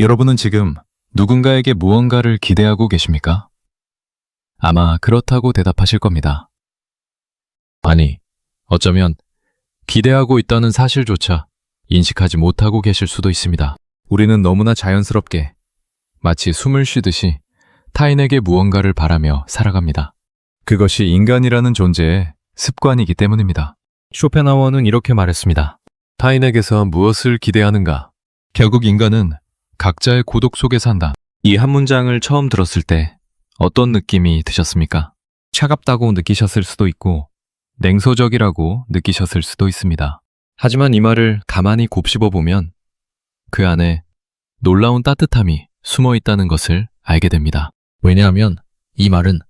여러분은 지금 누군가에게 무언가를 기대하고 계십니까? 아마 그렇다고 대답하실 겁니다. 아니, 어쩌면 기대하고 있다는 사실조차 인식하지 못하고 계실 수도 있습니다. 우리는 너무나 자연스럽게 마치 숨을 쉬듯이 타인에게 무언가를 바라며 살아갑니다. 그것이 인간이라는 존재의 습관이기 때문입니다. 쇼펜하우어는 이렇게 말했습니다. 타인에게서 무엇을 기대하는가? 결국 인간은 각자의 고독 속에 산다. 이 한 문장을 처음 들었을 때 어떤 느낌이 드셨습니까? 차갑다고 느끼셨을 수도 있고 냉소적이라고 느끼셨을 수도 있습니다. 하지만 이 말을 가만히 곱씹어 보면 그 안에 놀라운 따뜻함이 숨어 있다는 것을 알게 됩니다. 왜냐하면 이 말은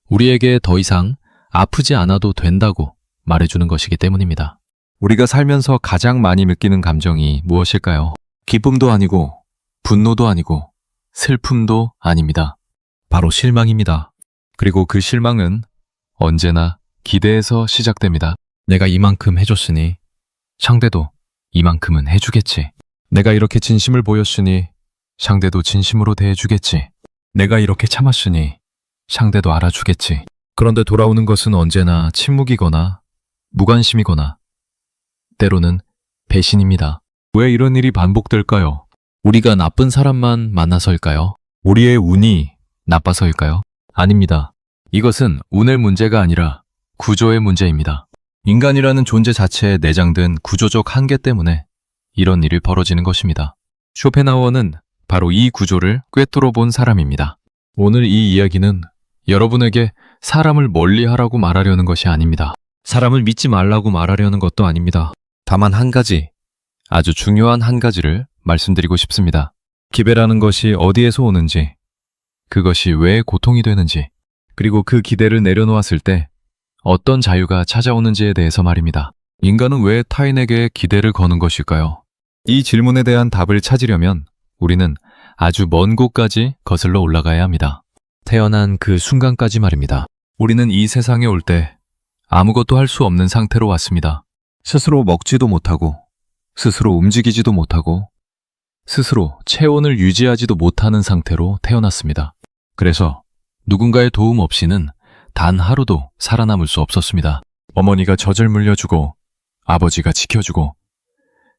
우리에게 더 이상 아프지 않아도 된다고 말해주는 것이기 때문입니다. 우리가 살면서 가장 많이 느끼는 감정이 무엇일까요? 기쁨도 아니고 분노도 아니고 슬픔도 아닙니다. 바로 실망입니다. 그리고 그 실망은 언제나 기대에서 시작됩니다. 내가 이만큼 해줬으니 상대도 이만큼은 해주겠지. 내가 이렇게 진심을 보였으니 상대도 진심으로 대해주겠지. 내가 이렇게 참았으니 상대도 알아주겠지. 그런데 돌아오는 것은 언제나 침묵이거나 무관심이거나 때로는 배신입니다. 왜 이런 일이 반복될까요? 우리가 나쁜 사람만 만나서일까요? 우리의 운이 나빠서일까요? 아닙니다. 이것은 운의 문제가 아니라 구조의 문제입니다. 인간이라는 존재 자체에 내장된 구조적 한계 때문에 이런 일이 벌어지는 것입니다. 쇼펜하우어는 바로 이 구조를 꿰뚫어 본 사람입니다. 오늘 이 이야기는 여러분에게 사람을 멀리하라고 말하려는 것이 아닙니다. 사람을 믿지 말라고 말하려는 것도 아닙니다. 다만 한 가지, 아주 중요한 한 가지를 말씀드리고 싶습니다. 기대라는 것이 어디에서 오는지, 그것이 왜 고통이 되는지, 그리고 그 기대를 내려놓았을 때 어떤 자유가 찾아오는지에 대해서 말입니다. 인간은 왜 타인에게 기대를 거는 것일까요? 이 질문에 대한 답을 찾으려면 우리는 아주 먼 곳까지 거슬러 올라가야 합니다. 태어난 그 순간까지 말입니다. 우리는 이 세상에 올 때 아무것도 할 수 없는 상태로 왔습니다. 스스로 먹지도 못하고, 스스로 움직이지도 못하고, 스스로 체온을 유지하지도 못하는 상태로 태어났습니다. 그래서 누군가의 도움 없이는 단 하루도 살아남을 수 없었습니다. 어머니가 젖을 물려주고, 아버지가 지켜주고,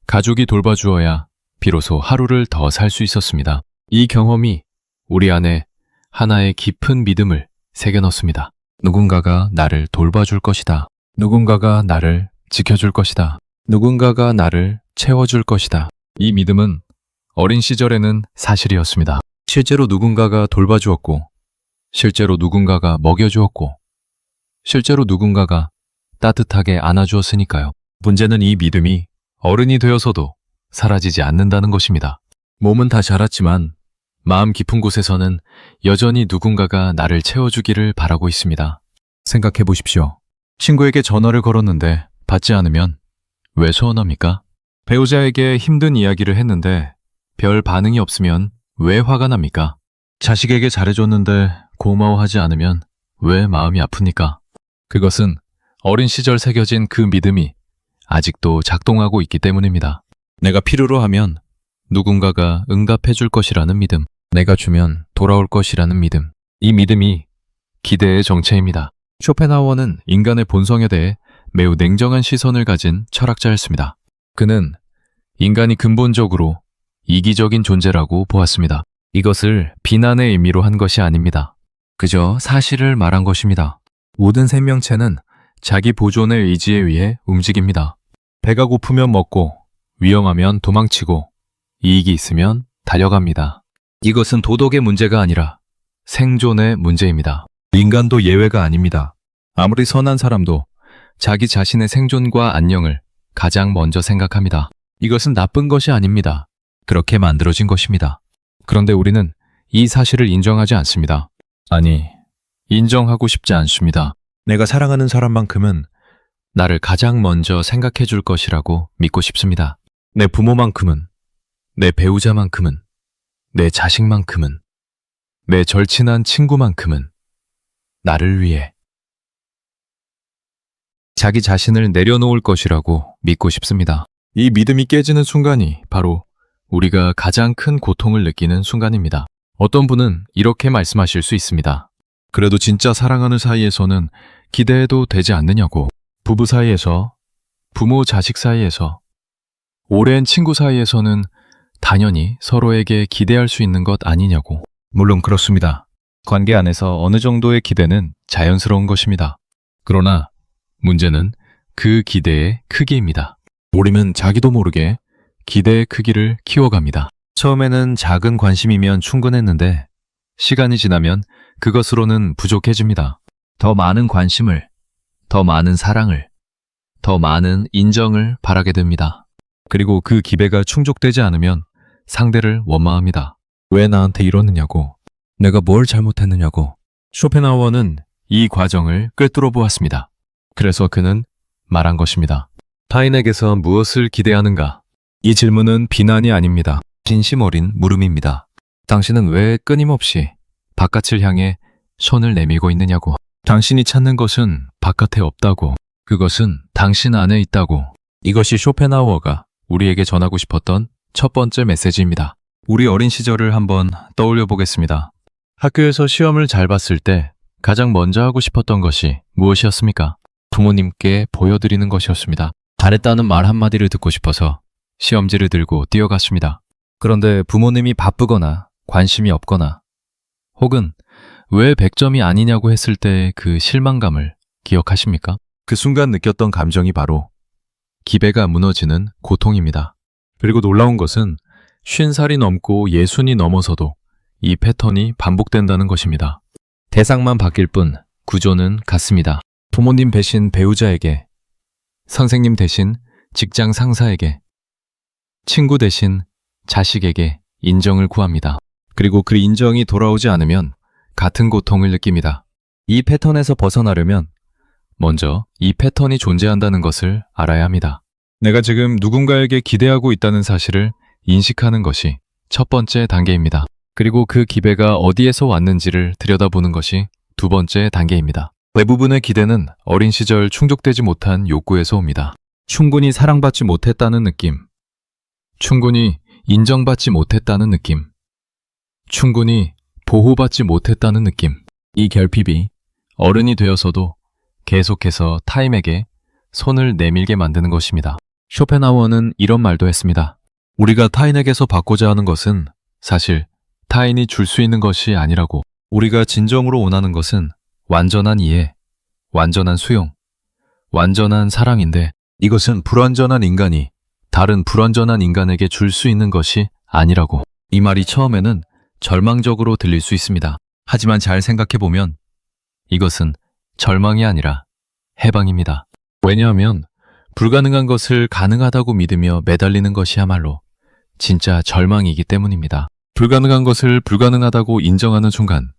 가족이 돌봐주어야 비로소 하루를 더 살 수 있었습니다. 이 경험이 우리 안에 하나의 깊은 믿음을 새겨넣습니다. 누군가가 나를 돌봐줄 것이다. 누군가가 나를 지켜줄 것이다. 누군가가 나를 채워줄 것이다. 이 믿음은 어린 시절에는 사실이었습니다. 실제로 누군가가 돌봐주었고, 실제로 누군가가 먹여주었고, 실제로 누군가가 따뜻하게 안아주었으니까요. 문제는 이 믿음이 어른이 되어서도 사라지지 않는다는 것입니다. 몸은 다 자랐지만 마음 깊은 곳에서는 여전히 누군가가 나를 채워주기를 바라고 있습니다. 생각해 보십시오. 친구에게 전화를 걸었는데 받지 않으면 왜 서운합니까? 배우자에게 힘든 이야기를 했는데 별 반응이 없으면 왜 화가 납니까? 자식에게 잘해줬는데 고마워하지 않으면 왜 마음이 아픕니까? 그것은 어린 시절 새겨진 그 믿음이 아직도 작동하고 있기 때문입니다. 내가 필요로 하면 누군가가 응답해 줄 것이라는 믿음, 내가 주면 돌아올 것이라는 믿음, 이 믿음이 기대의 정체입니다. 쇼펜하우어는 인간의 본성에 대해 매우 냉정한 시선을 가진 철학자였습니다. 그는 인간이 근본적으로 이기적인 존재라고 보았습니다. 이것을 비난의 의미로 한 것이 아닙니다. 그저 사실을 말한 것입니다. 모든 생명체는 자기 보존의 의지에 의해 움직입니다. 배가 고프면 먹고, 위험하면 도망치고, 이익이 있으면 달려갑니다. 이것은 도덕의 문제가 아니라 생존의 문제입니다. 인간도 예외가 아닙니다. 아무리 선한 사람도 자기 자신의 생존과 안녕을 가장 먼저 생각합니다. 이것은 나쁜 것이 아닙니다. 그렇게 만들어진 것입니다. 그런데 우리는 이 사실을 인정하지 않습니다. 아니, 인정하고 싶지 않습니다. 내가 사랑하는 사람만큼은 나를 가장 먼저 생각해 줄 것이라고 믿고 싶습니다. 내 부모만큼은, 내 배우자만큼은, 내 자식만큼은, 내 절친한 친구만큼은 나를 위해 자기 자신을 내려놓을 것이라고 믿고 싶습니다. 이 믿음이 깨지는 순간이 바로 우리가 가장 큰 고통을 느끼는 순간입니다. 어떤 분은 이렇게 말씀하실 수 있습니다. 그래도 진짜 사랑하는 사이에서는 기대해도 되지 않느냐고. 부부 사이에서, 부모 자식 사이에서, 오랜 친구 사이에서는 당연히 서로에게 기대할 수 있는 것 아니냐고. 물론 그렇습니다. 관계 안에서 어느 정도의 기대는 자연스러운 것입니다. 그러나 문제는 그 기대의 크기입니다. 우리는 자기도 모르게 기대의 크기를 키워갑니다. 처음에는 작은 관심이면 충분했는데 시간이 지나면 그것으로는 부족해집니다. 더 많은 관심을, 더 많은 사랑을, 더 많은 인정을 바라게 됩니다. 그리고 그 기대가 충족되지 않으면 상대를 원망합니다. 왜 나한테 이러느냐고, 내가 뭘 잘못했느냐고. 쇼펜하우어는 이 과정을 꿰뚫어 보았습니다. 그래서 그는 말한 것입니다. 타인에게서 무엇을 기대하는가? 이 질문은 비난이 아닙니다. 진심 어린 물음입니다. 당신은 왜 끊임없이 바깥을 향해 손을 내밀고 있느냐고. 당신이 찾는 것은 바깥에 없다고. 그것은 당신 안에 있다고. 이것이 쇼펜하우어가 우리에게 전하고 싶었던 첫 번째 메시지입니다. 우리 어린 시절을 한번 떠올려 보겠습니다. 학교에서 시험을 잘 봤을 때 가장 먼저 하고 싶었던 것이 무엇이었습니까? 부모님께 보여드리는 것이었습니다. 잘했다는 말 한마디를 듣고 싶어서 시험지를 들고 뛰어갔습니다. 그런데 부모님이 바쁘거나 관심이 없거나 혹은 왜 100점이 아니냐고 했을 때의 그 실망감을 기억하십니까? 그 순간 느꼈던 감정이 바로 기배가 무너지는 고통입니다. 그리고 놀라운 것은 50살이 넘고 60이 넘어서도 이 패턴이 반복된다는 것입니다. 대상만 바뀔 뿐 구조는 같습니다. 부모님 대신 배우자에게, 선생님 대신 직장 상사에게, 친구 대신 자식에게 인정을 구합니다. 그리고 그 인정이 돌아오지 않으면 같은 고통을 느낍니다. 이 패턴에서 벗어나려면 먼저 이 패턴이 존재한다는 것을 알아야 합니다. 내가 지금 누군가에게 기대하고 있다는 사실을 인식하는 것이 첫 번째 단계입니다. 그리고 그 기대가 어디에서 왔는지를 들여다보는 것이 두 번째 단계입니다. 대부분의 기대는 어린 시절 충족되지 못한 욕구에서 옵니다. 충분히 사랑받지 못했다는 느낌, 충분히 인정받지 못했다는 느낌, 충분히 보호받지 못했다는 느낌. 이 결핍이 어른이 되어서도 계속해서 타인에게 손을 내밀게 만드는 것입니다. 쇼펜하우어는 이런 말도 했습니다. 우리가 타인에게서 받고자 하는 것은 사실 타인이 줄 수 있는 것이 아니라고. 우리가 진정으로 원하는 것은 완전한 이해, 완전한 수용, 완전한 사랑인데 이것은 불완전한 인간이 다른 불완전한 인간에게 줄 수 있는 것이 아니라고. 이 말이 처음에는 절망적으로 들릴 수 있습니다. 하지만 잘 생각해보면 이것은 절망이 아니라 해방입니다. 왜냐하면 불가능한 것을 가능하다고 믿으며 매달리는 것이야말로 진짜 절망이기 때문입니다. 불가능한 것을 불가능하다고 인정하는 순간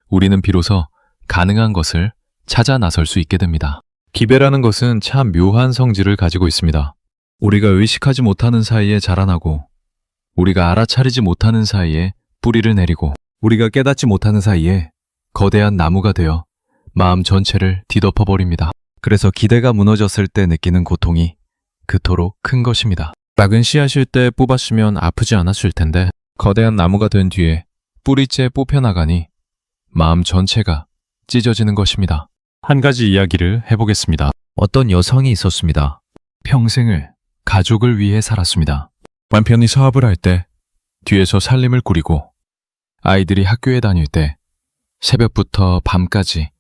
우리는 비로소 가능한 것을 찾아 나설 수 있게 됩니다. 기배라는 것은 참 묘한 성질을 가지고 있습니다. 우리가 의식하지 못하는 사이에 자라나고 우리가 알아차리지 못하는 사이에 뿌리를 내리고 우리가 깨닫지 못하는 사이에 거대한 나무가 되어 마음 전체를 뒤덮어버립니다. 그래서 기대가 무너졌을 때 느끼는 고통이 그토록 큰 것입니다. 작은 씨앗일 때 뽑았으면 아프지 않았을 텐데 거대한 나무가 된 뒤에 뿌리째 뽑혀나가니 마음 전체가 찢어지는 것입니다. 한 가지 이야기를 해보겠습니다. 어떤 여성이 있었습니다. 평생을 가족을 위해 살았습니다. 남편이 사업을 할 때 뒤에서 살림을 꾸리고 아이들이 학교에 다닐 때 새벽부터 밤까지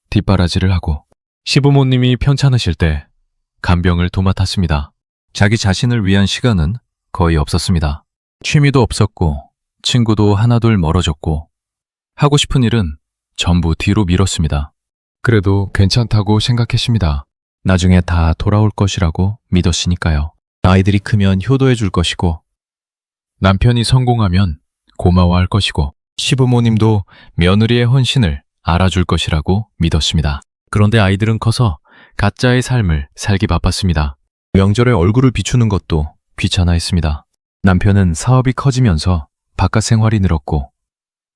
뒷바라지를 하고 시부모님이 편찮으실 때 간병을 도맡았습니다. 자기 자신을 위한 시간은 거의 없었습니다. 취미도 없었고 친구도 하나둘 멀어졌고 하고 싶은 일은 전부 뒤로 미뤘습니다. 그래도 괜찮다고 생각했습니다. 나중에 다 돌아올 것이라고 믿었으니까요. 아이들이 크면 효도해 줄 것이고 남편이 성공하면 고마워할 것이고 시부모님도 며느리의 헌신을 알아줄 것이라고 믿었습니다. 그런데 아이들은 커서 가짜의 삶을 살기 바빴습니다. 명절에 얼굴을 비추는 것도 귀찮아했습니다. 남편은 사업이 커지면서 바깥 생활이 늘었고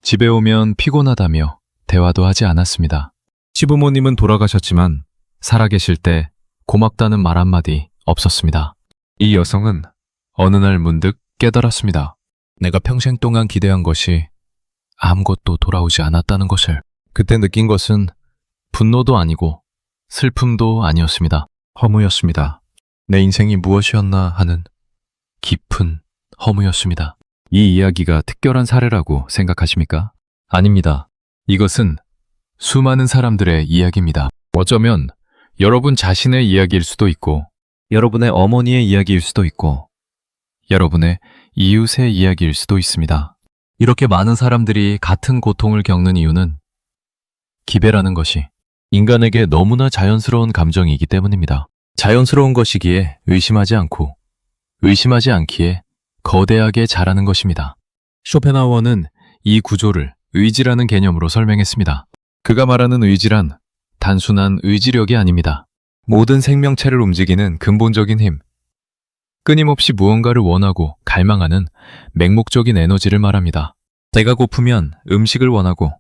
집에 오면 피곤하다며 대화도 하지 않았습니다. 시부모님은 돌아가셨지만 살아계실 때 고맙다는 말 한마디 없었습니다. 이 여성은 어느 날 문득 깨달았습니다. 내가 평생 동안 기대한 것이 아무것도 돌아오지 않았다는 것을. 그때 느낀 것은 분노도 아니고 슬픔도 아니었습니다. 허무였습니다. 내 인생이 무엇이었나 하는 깊은 허무였습니다. 이 이야기가 특별한 사례라고 생각하십니까? 아닙니다. 이것은 수많은 사람들의 이야기입니다. 어쩌면 여러분 자신의 이야기일 수도 있고, 여러분의 어머니의 이야기일 수도 있고, 여러분의 이웃의 이야기일 수도 있습니다. 이렇게 많은 사람들이 같은 고통을 겪는 이유는 기배라는 것이 인간에게 너무나 자연스러운 감정이기 때문입니다. 자연스러운 것이기에 의심하지 않고, 의심하지 않기에 거대하게 자라는 것입니다. 쇼펜하우어는 이 구조를 의지라는 개념으로 설명했습니다. 그가 말하는 의지란 단순한 의지력이 아닙니다. 모든 생명체를 움직이는 근본적인 힘, 끊임없이 무언가를 원하고 갈망하는 맹목적인 에너지를 말합니다. 배가 고프면 음식을 원하고,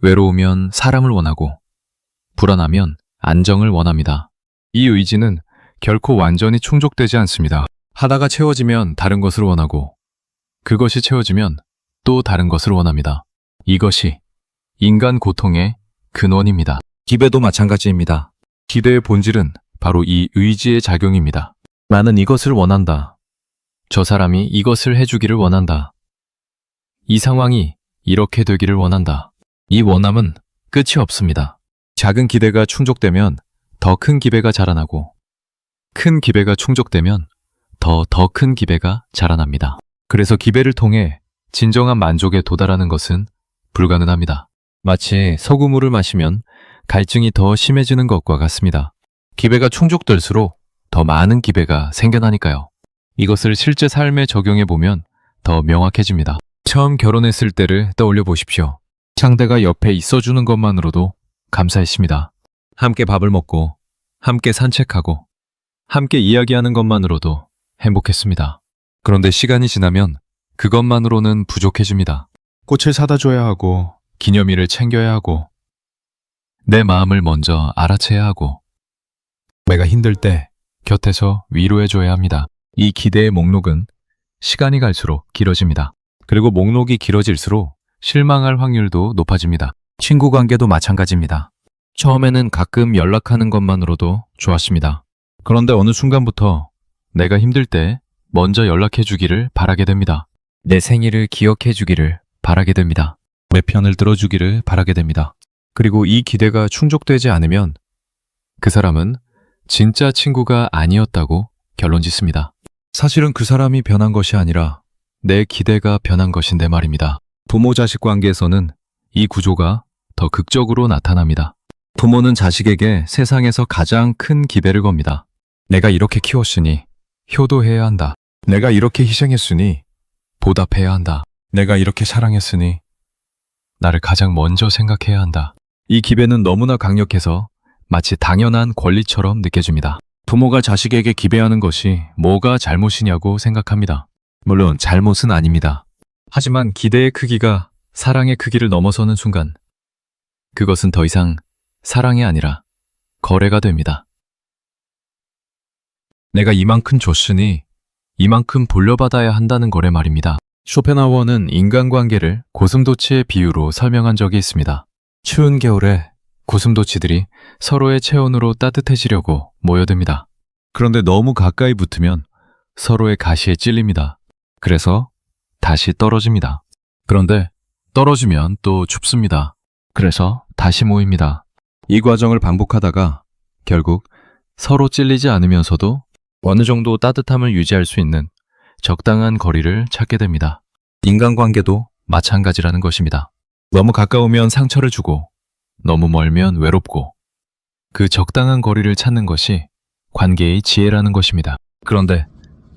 외로우면 사람을 원하고, 불안하면 안정을 원합니다. 이 의지는 결코 완전히 충족되지 않습니다. 하나가 채워지면 다른 것을 원하고, 그것이 채워지면 또 다른 것을 원합니다. 이것이 인간 고통의 근원입니다. 기배도 마찬가지입니다. 기대의 본질은 바로 이 의지의 작용입니다. 나는 이것을 원한다. 저 사람이 이것을 해주기를 원한다. 이 상황이 이렇게 되기를 원한다. 이 원함은 끝이 없습니다. 작은 기대가 충족되면 더 큰 기배가 자라나고, 큰 기배가 충족되면 더 큰 기배가 자라납니다. 그래서 기배를 통해 진정한 만족에 도달하는 것은 불가능합니다. 마치 소금물을 마시면 갈증이 더 심해지는 것과 같습니다. 기배가 충족될수록 더 많은 기배가 생겨나니까요. 이것을 실제 삶에 적용해 보면 더 명확해집니다. 처음 결혼했을 때를 떠올려 보십시오. 상대가 옆에 있어주는 것만으로도 감사했습니다. 함께 밥을 먹고, 함께 산책하고, 함께 이야기하는 것만으로도 행복했습니다. 그런데 시간이 지나면 그것만으로는 부족해집니다. 꽃을 사다 줘야 하고, 기념일을 챙겨야 하고, 내 마음을 먼저 알아채야 하고, 내가 힘들 때 곁에서 위로해줘야 합니다. 이 기대의 목록은 시간이 갈수록 길어집니다. 그리고 목록이 길어질수록 실망할 확률도 높아집니다. 친구 관계도 마찬가지입니다. 처음에는 가끔 연락하는 것만으로도 좋았습니다. 그런데 어느 순간부터 내가 힘들 때 먼저 연락해 주기를 바라게 됩니다. 내 생일을 기억해 주기를 바라게 됩니다. 내 편을 들어주기를 바라게 됩니다. 그리고 이 기대가 충족되지 않으면 그 사람은 진짜 친구가 아니었다고 결론 짓습니다. 사실은 그 사람이 변한 것이 아니라 내 기대가 변한 것인데 말입니다. 부모-자식 관계에서는 이 구조가 더 극적으로 나타납니다. 부모는 자식에게 세상에서 가장 큰 기대를 겁니다. 내가 이렇게 키웠으니 효도해야 한다. 내가 이렇게 희생했으니 보답해야 한다. 내가 이렇게 사랑했으니 나를 가장 먼저 생각해야 한다. 이 기배는 너무나 강력해서 마치 당연한 권리처럼 느껴집니다. 부모가 자식에게 기배하는 것이 뭐가 잘못이냐고 생각합니다. 물론 잘못은 아닙니다. 하지만 기대의 크기가 사랑의 크기를 넘어서는 순간 그것은 더 이상 사랑이 아니라 거래가 됩니다. 내가 이만큼 줬으니 이만큼 돌려받아야 한다는 거래 말입니다. 쇼펜하우어는 인간관계를 고슴도치의 비유로 설명한 적이 있습니다. 추운 겨울에 고슴도치들이 서로의 체온으로 따뜻해지려고 모여듭니다. 그런데 너무 가까이 붙으면 서로의 가시에 찔립니다. 그래서 다시 떨어집니다. 그런데 떨어지면 또 춥습니다. 그래서 다시 모입니다. 이 과정을 반복하다가 결국 서로 찔리지 않으면서도 어느 정도 따뜻함을 유지할 수 있는 적당한 거리를 찾게 됩니다. 인간관계도 마찬가지라는 것입니다. 너무 가까우면 상처를 주고 너무 멀면 외롭고 그 적당한 거리를 찾는 것이 관계의 지혜라는 것입니다. 그런데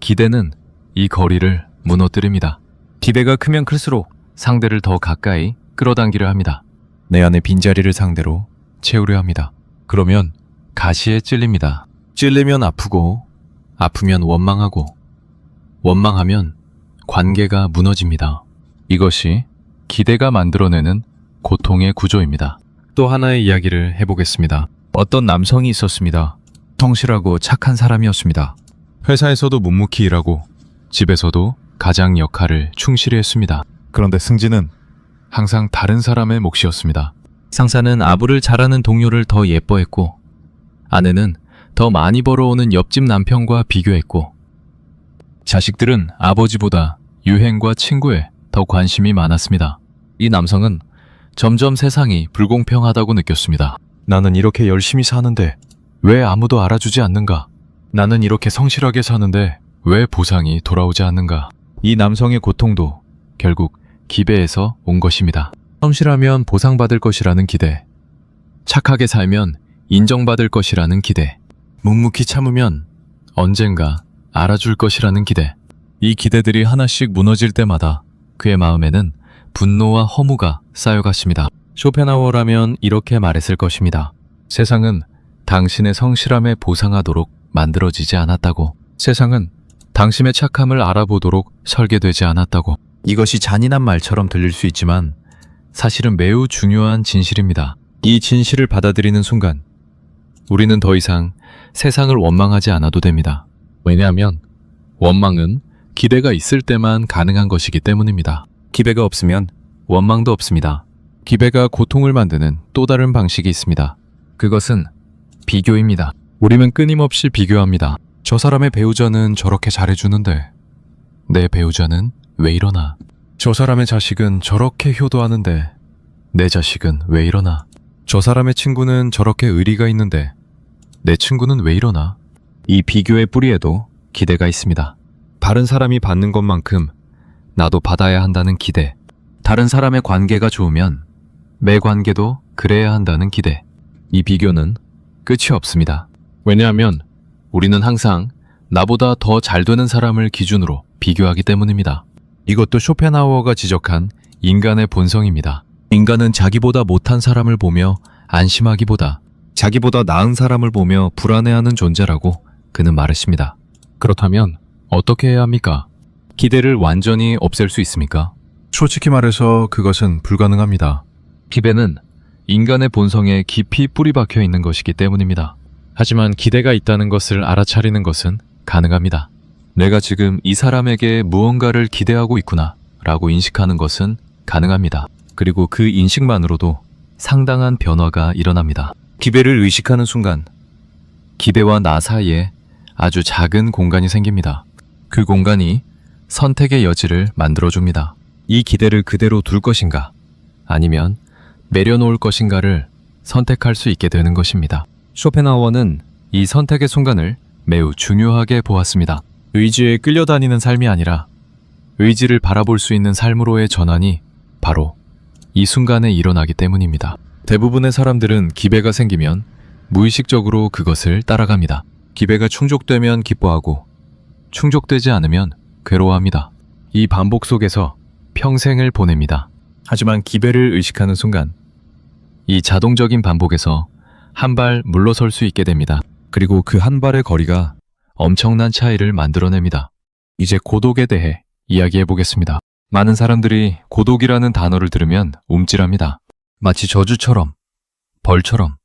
기대는 이 거리를 무너뜨립니다. 기대가 크면 클수록 상대를 더 가까이 끌어당기려 합니다. 내 안의 빈자리를 상대로 채우려 합니다. 그러면 가시에 찔립니다. 찔리면 아프고 아프면 원망하고 원망하면 관계가 무너집니다. 이것이 기대가 만들어내는 고통의 구조입니다. 또 하나의 이야기를 해보겠습니다. 어떤 남성이 있었습니다. 성실하고 착한 사람이었습니다. 회사에서도 묵묵히 일하고 집에서도 가장 역할을 충실히 했습니다. 그런데 승진은 항상 다른 사람의 몫이었습니다. 상사는 아부를 잘하는 동료를 더 예뻐했고, 아내는 더 많이 벌어오는 옆집 남편과 비교했고, 자식들은 아버지보다 유행과 친구에 더 관심이 많았습니다. 이 남성은 점점 세상이 불공평하다고 느꼈습니다. 나는 이렇게 열심히 사는데 왜 아무도 알아주지 않는가? 나는 이렇게 성실하게 사는데 왜 보상이 돌아오지 않는가? 이 남성의 고통도 결국 기배에서 온 것입니다. 성실하면 보상받을 것이라는 기대, 착하게 살면 인정받을 것이라는 기대, 묵묵히 참으면 언젠가 알아줄 것이라는 기대. 이 기대들이 하나씩 무너질 때마다 그의 마음에는 분노와 허무가 쌓여갔습니다. 쇼펜하우어라면 이렇게 말했을 것입니다. 세상은 당신의 성실함에 보상하도록 만들어지지 않았다고. 세상은 당신의 착함을 알아보도록 설계되지 않았다고. 이것이 잔인한 말처럼 들릴 수 있지만 사실은 매우 중요한 진실입니다. 이 진실을 받아들이는 순간 우리는 더 이상 세상을 원망하지 않아도 됩니다. 왜냐하면 원망은 기대가 있을 때만 가능한 것이기 때문입니다. 기대가 없으면 원망도 없습니다. 기대가 고통을 만드는 또 다른 방식이 있습니다. 그것은 비교입니다. 우리는 끊임없이 비교합니다. 저 사람의 배우자는 저렇게 잘해주는데 내 배우자는 왜 이러나? 저 사람의 자식은 저렇게 효도하는데 내 자식은 왜 이러나? 저 사람의 친구는 저렇게 의리가 있는데 내 친구는 왜 이러나? 이 비교의 뿌리에도 기대가 있습니다. 다른 사람이 받는 것만큼 나도 받아야 한다는 기대. 다른 사람의 관계가 좋으면 내 관계도 그래야 한다는 기대. 이 비교는 끝이 없습니다. 왜냐하면 우리는 항상 나보다 더 잘 되는 사람을 기준으로 비교하기 때문입니다. 이것도 쇼펜하우어가 지적한 인간의 본성입니다. 인간은 자기보다 못한 사람을 보며 안심하기보다 자기보다 나은 사람을 보며 불안해하는 존재라고 그는 말했습니다. 그렇다면 어떻게 해야 합니까? 기대를 완전히 없앨 수 있습니까? 솔직히 말해서 그것은 불가능합니다. 기대는 인간의 본성에 깊이 뿌리 박혀 있는 것이기 때문입니다. 하지만 기대가 있다는 것을 알아차리는 것은 가능합니다. 내가 지금 이 사람에게 무언가를 기대하고 있구나 라고 인식하는 것은 가능합니다. 그리고 그 인식만으로도 상당한 변화가 일어납니다. 기대를 의식하는 순간 기대와 나 사이에 아주 작은 공간이 생깁니다. 그 공간이 선택의 여지를 만들어줍니다. 이 기대를 그대로 둘 것인가 아니면 내려놓을 것인가를 선택할 수 있게 되는 것입니다. 쇼펜하우어는 이 선택의 순간을 매우 중요하게 보았습니다. 의지에 끌려다니는 삶이 아니라 의지를 바라볼 수 있는 삶으로의 전환이 바로 이 순간에 일어나기 때문입니다. 대부분의 사람들은 기배가 생기면 무의식적으로 그것을 따라갑니다. 기배가 충족되면 기뻐하고 충족되지 않으면 괴로워합니다. 이 반복 속에서 평생을 보냅니다. 하지만 기배를 의식하는 순간 이 자동적인 반복에서 한 발 물러설 수 있게 됩니다. 그리고 그 한 발의 거리가 엄청난 차이를 만들어냅니다. 이제 고독에 대해 이야기해 보겠습니다. 많은 사람들이 고독이라는 단어를 들으면 움찔합니다. 마치 저주처럼, 벌처럼,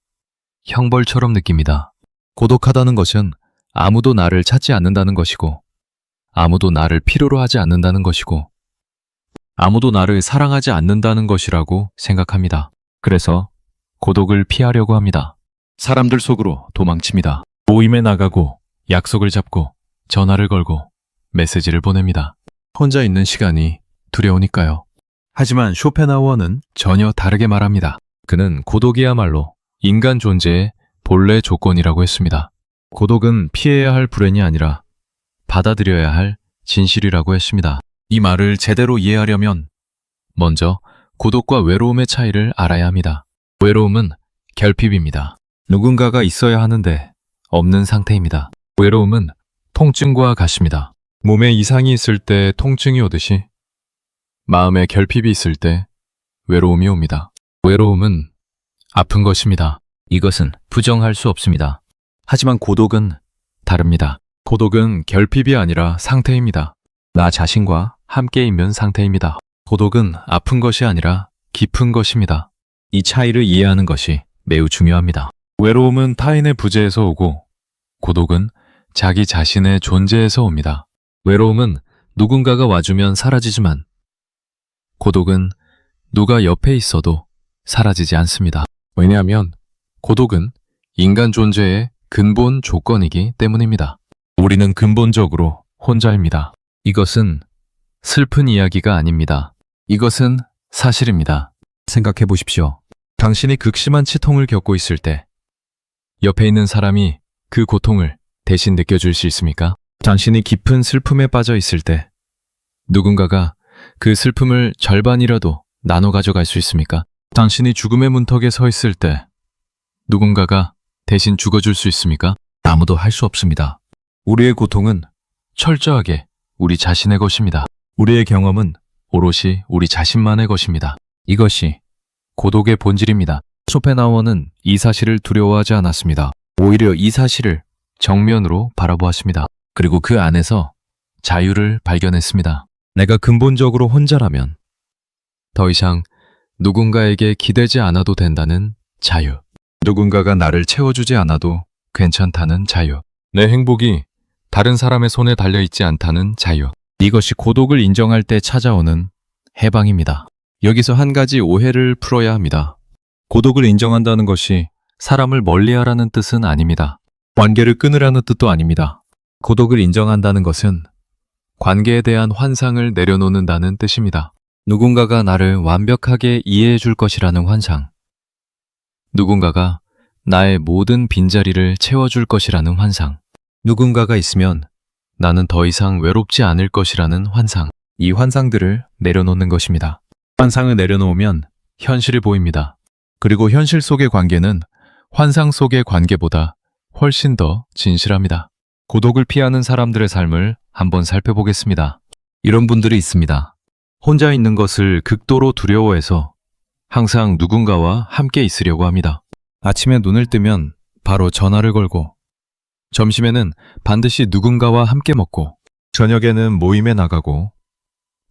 형벌처럼 느낍니다. 고독하다는 것은 아무도 나를 찾지 않는다는 것이고, 아무도 나를 필요로 하지 않는다는 것이고, 아무도 나를 사랑하지 않는다는 것이라고 생각합니다. 그래서 고독을 피하려고 합니다. 사람들 속으로 도망칩니다. 모임에 나가고, 약속을 잡고, 전화를 걸고, 메시지를 보냅니다. 혼자 있는 시간이 두려우니까요. 하지만 쇼펜하우어는 전혀 다르게 말합니다. 그는 고독이야말로 인간 존재의 본래 조건이라고 했습니다. 고독은 피해야 할 불행이 아니라 받아들여야 할 진실이라고 했습니다. 이 말을 제대로 이해하려면 먼저 고독과 외로움의 차이를 알아야 합니다. 외로움은 결핍입니다. 누군가가 있어야 하는데 없는 상태입니다. 외로움은 통증과 같습니다. 몸에 이상이 있을 때 통증이 오듯이 마음에 결핍이 있을 때 외로움이 옵니다. 외로움은 아픈 것입니다. 이것은 부정할 수 없습니다. 하지만 고독은 다릅니다. 고독은 결핍이 아니라 상태입니다. 나 자신과 함께 있는 상태입니다. 고독은 아픈 것이 아니라 깊은 것입니다. 이 차이를 이해하는 것이 매우 중요합니다. 외로움은 타인의 부재에서 오고 고독은 자기 자신의 존재에서 옵니다. 외로움은 누군가가 와주면 사라지지만 고독은 누가 옆에 있어도 사라지지 않습니다. 왜냐하면 고독은 인간 존재의 근본 조건이기 때문입니다. 우리는 근본적으로 혼자입니다. 이것은 슬픈 이야기가 아닙니다. 이것은 사실입니다. 생각해 보십시오. 당신이 극심한 치통을 겪고 있을 때 옆에 있는 사람이 그 고통을 대신 느껴줄 수 있습니까? 당신이 깊은 슬픔에 빠져 있을 때 누군가가 그 슬픔을 절반이라도 나눠 가져갈 수 있습니까? 당신이 죽음의 문턱에 서 있을 때 누군가가 대신 죽어줄 수 있습니까? 아무도 할 수 없습니다. 우리의 고통은 철저하게 우리 자신의 것입니다. 우리의 경험은 오롯이 우리 자신만의 것입니다. 이것이 고독의 본질입니다. 쇼펜하우어는 이 사실을 두려워하지 않았습니다. 오히려 이 사실을 정면으로 바라보았습니다. 그리고 그 안에서 자유를 발견했습니다. 내가 근본적으로 혼자라면 더 이상 누군가에게 기대지 않아도 된다는 자유. 누군가가 나를 채워주지 않아도 괜찮다는 자유. 내 행복이 다른 사람의 손에 달려있지 않다는 자유. 이것이 고독을 인정할 때 찾아오는 해방입니다. 여기서 한 가지 오해를 풀어야 합니다. 고독을 인정한다는 것이 사람을 멀리하라는 뜻은 아닙니다. 관계를 끊으라는 뜻도 아닙니다. 고독을 인정한다는 것은 관계에 대한 환상을 내려놓는다는 뜻입니다. 누군가가 나를 완벽하게 이해해 줄 것이라는 환상. 누군가가 나의 모든 빈자리를 채워줄 것이라는 환상. 누군가가 있으면 나는 더 이상 외롭지 않을 것이라는 환상. 이 환상들을 내려놓는 것입니다. 환상을 내려놓으면 현실이 보입니다. 그리고 현실 속의 관계는 환상 속의 관계보다 훨씬 더 진실합니다. 고독을 피하는 사람들의 삶을 한번 살펴보겠습니다. 이런 분들이 있습니다. 혼자 있는 것을 극도로 두려워해서 항상 누군가와 함께 있으려고 합니다. 아침에 눈을 뜨면 바로 전화를 걸고, 점심에는 반드시 누군가와 함께 먹고, 저녁에는 모임에 나가고,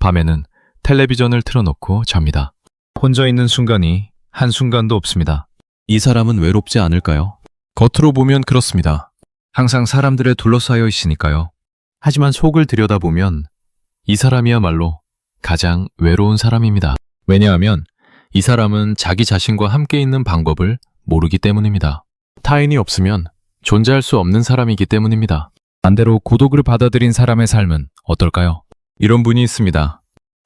밤에는 텔레비전을 틀어놓고 잡니다. 혼자 있는 순간이 한순간도 없습니다. 이 사람은 외롭지 않을까요? 겉으로 보면 그렇습니다. 항상 사람들에 둘러싸여 있으니까요. 하지만 속을 들여다보면 이 사람이야말로 가장 외로운 사람입니다. 왜냐하면 이 사람은 자기 자신과 함께 있는 방법을 모르기 때문입니다. 타인이 없으면 존재할 수 없는 사람이기 때문입니다. 반대로 고독을 받아들인 사람의 삶은 어떨까요? 이런 분이 있습니다.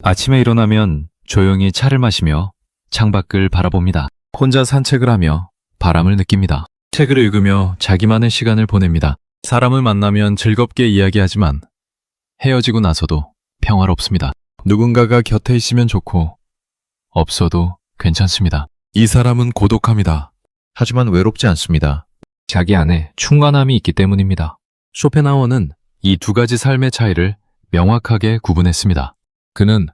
아침에 일어나면 조용히 차를 마시며 창밖을 바라봅니다. 혼자 산책을 하며 바람을 느낍니다. 책을 읽으며 자기만의 시간을 보냅니다. 사람을 만나면 즐겁게 이야기하지만 헤어지고 나서도 평화롭습니다. 누군가가 곁에 있으면 좋고 없어도 괜찮습니다. 이 사람은 고독합니다. 하지만 외롭지 않습니다. 자기 안에 충만함이 있기 때문입니다. 쇼펜하우어는 이 두 가지 삶의 차이를 명확하게 구분했습니다. 그는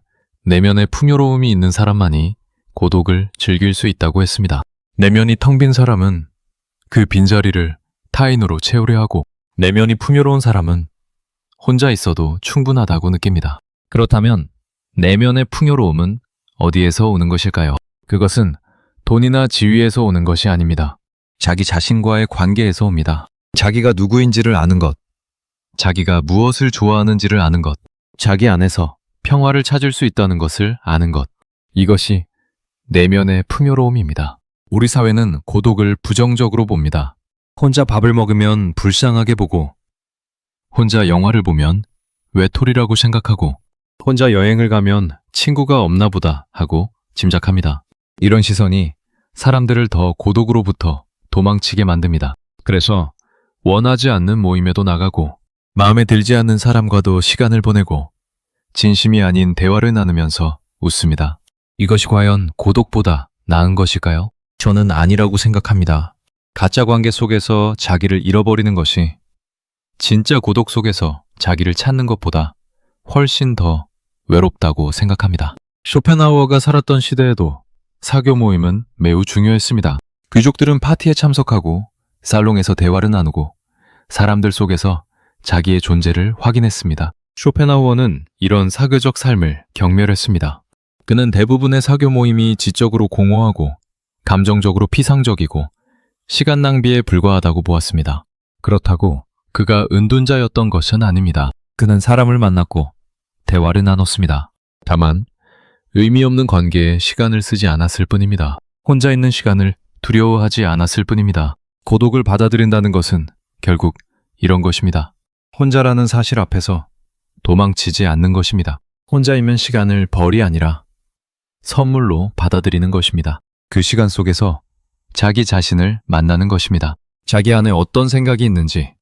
내면의 풍요로움이 있는 사람만이 고독을 즐길 수 있다고 했습니다. 내면이 텅 빈 사람은 그 빈자리를 타인으로 채우려 하고, 내면이 풍요로운 사람은 혼자 있어도 충분하다고 느낍니다. 그렇다면 내면의 풍요로움은 어디에서 오는 것일까요? 그것은 돈이나 지위에서 오는 것이 아닙니다. 자기 자신과의 관계에서 옵니다. 자기가 누구인지를 아는 것, 자기가 무엇을 좋아하는지를 아는 것, 자기 안에서 평화를 찾을 수 있다는 것을 아는 것. 이것이 내면의 풍요로움입니다. 우리 사회는 고독을 부정적으로 봅니다. 혼자 밥을 먹으면 불쌍하게 보고, 혼자 영화를 보면 외톨이라고 생각하고, 혼자 여행을 가면 친구가 없나 보다 하고 짐작합니다. 이런 시선이 사람들을 더 고독으로부터 도망치게 만듭니다. 그래서 원하지 않는 모임에도 나가고, 마음에 들지 않는 사람과도 시간을 보내고, 진심이 아닌 대화를 나누면서 웃습니다. 이것이 과연 고독보다 나은 것일까요? 저는 아니라고 생각합니다. 가짜 관계 속에서 자기를 잃어버리는 것이 진짜 고독 속에서 자기를 찾는 것보다 훨씬 더 외롭다고 생각합니다. 쇼펜하우어가 살았던 시대에도 사교 모임은 매우 중요했습니다. 귀족들은 파티에 참석하고 살롱에서 대화를 나누고 사람들 속에서 자기의 존재를 확인했습니다. 쇼펜하우어는 이런 사교적 삶을 경멸했습니다. 그는 대부분의 사교 모임이 지적으로 공허하고 감정적으로 피상적이고 시간 낭비에 불과하다고 보았습니다. 그렇다고 그가 은둔자였던 것은 아닙니다. 그는 사람을 만났고 대화를 나눴습니다. 다만 의미 없는 관계에 시간을 쓰지 않았을 뿐입니다. 혼자 있는 시간을 두려워하지 않았을 뿐입니다. 고독을 받아들인다는 것은 결국 이런 것입니다. 혼자라는 사실 앞에서 도망치지 않는 것입니다. 혼자이면 시간을 벌이 아니라 선물로 받아들이는 것입니다. 그 시간 속에서 자기 자신을 만나는 것입니다. 자기 안에 어떤 생각이 있는지,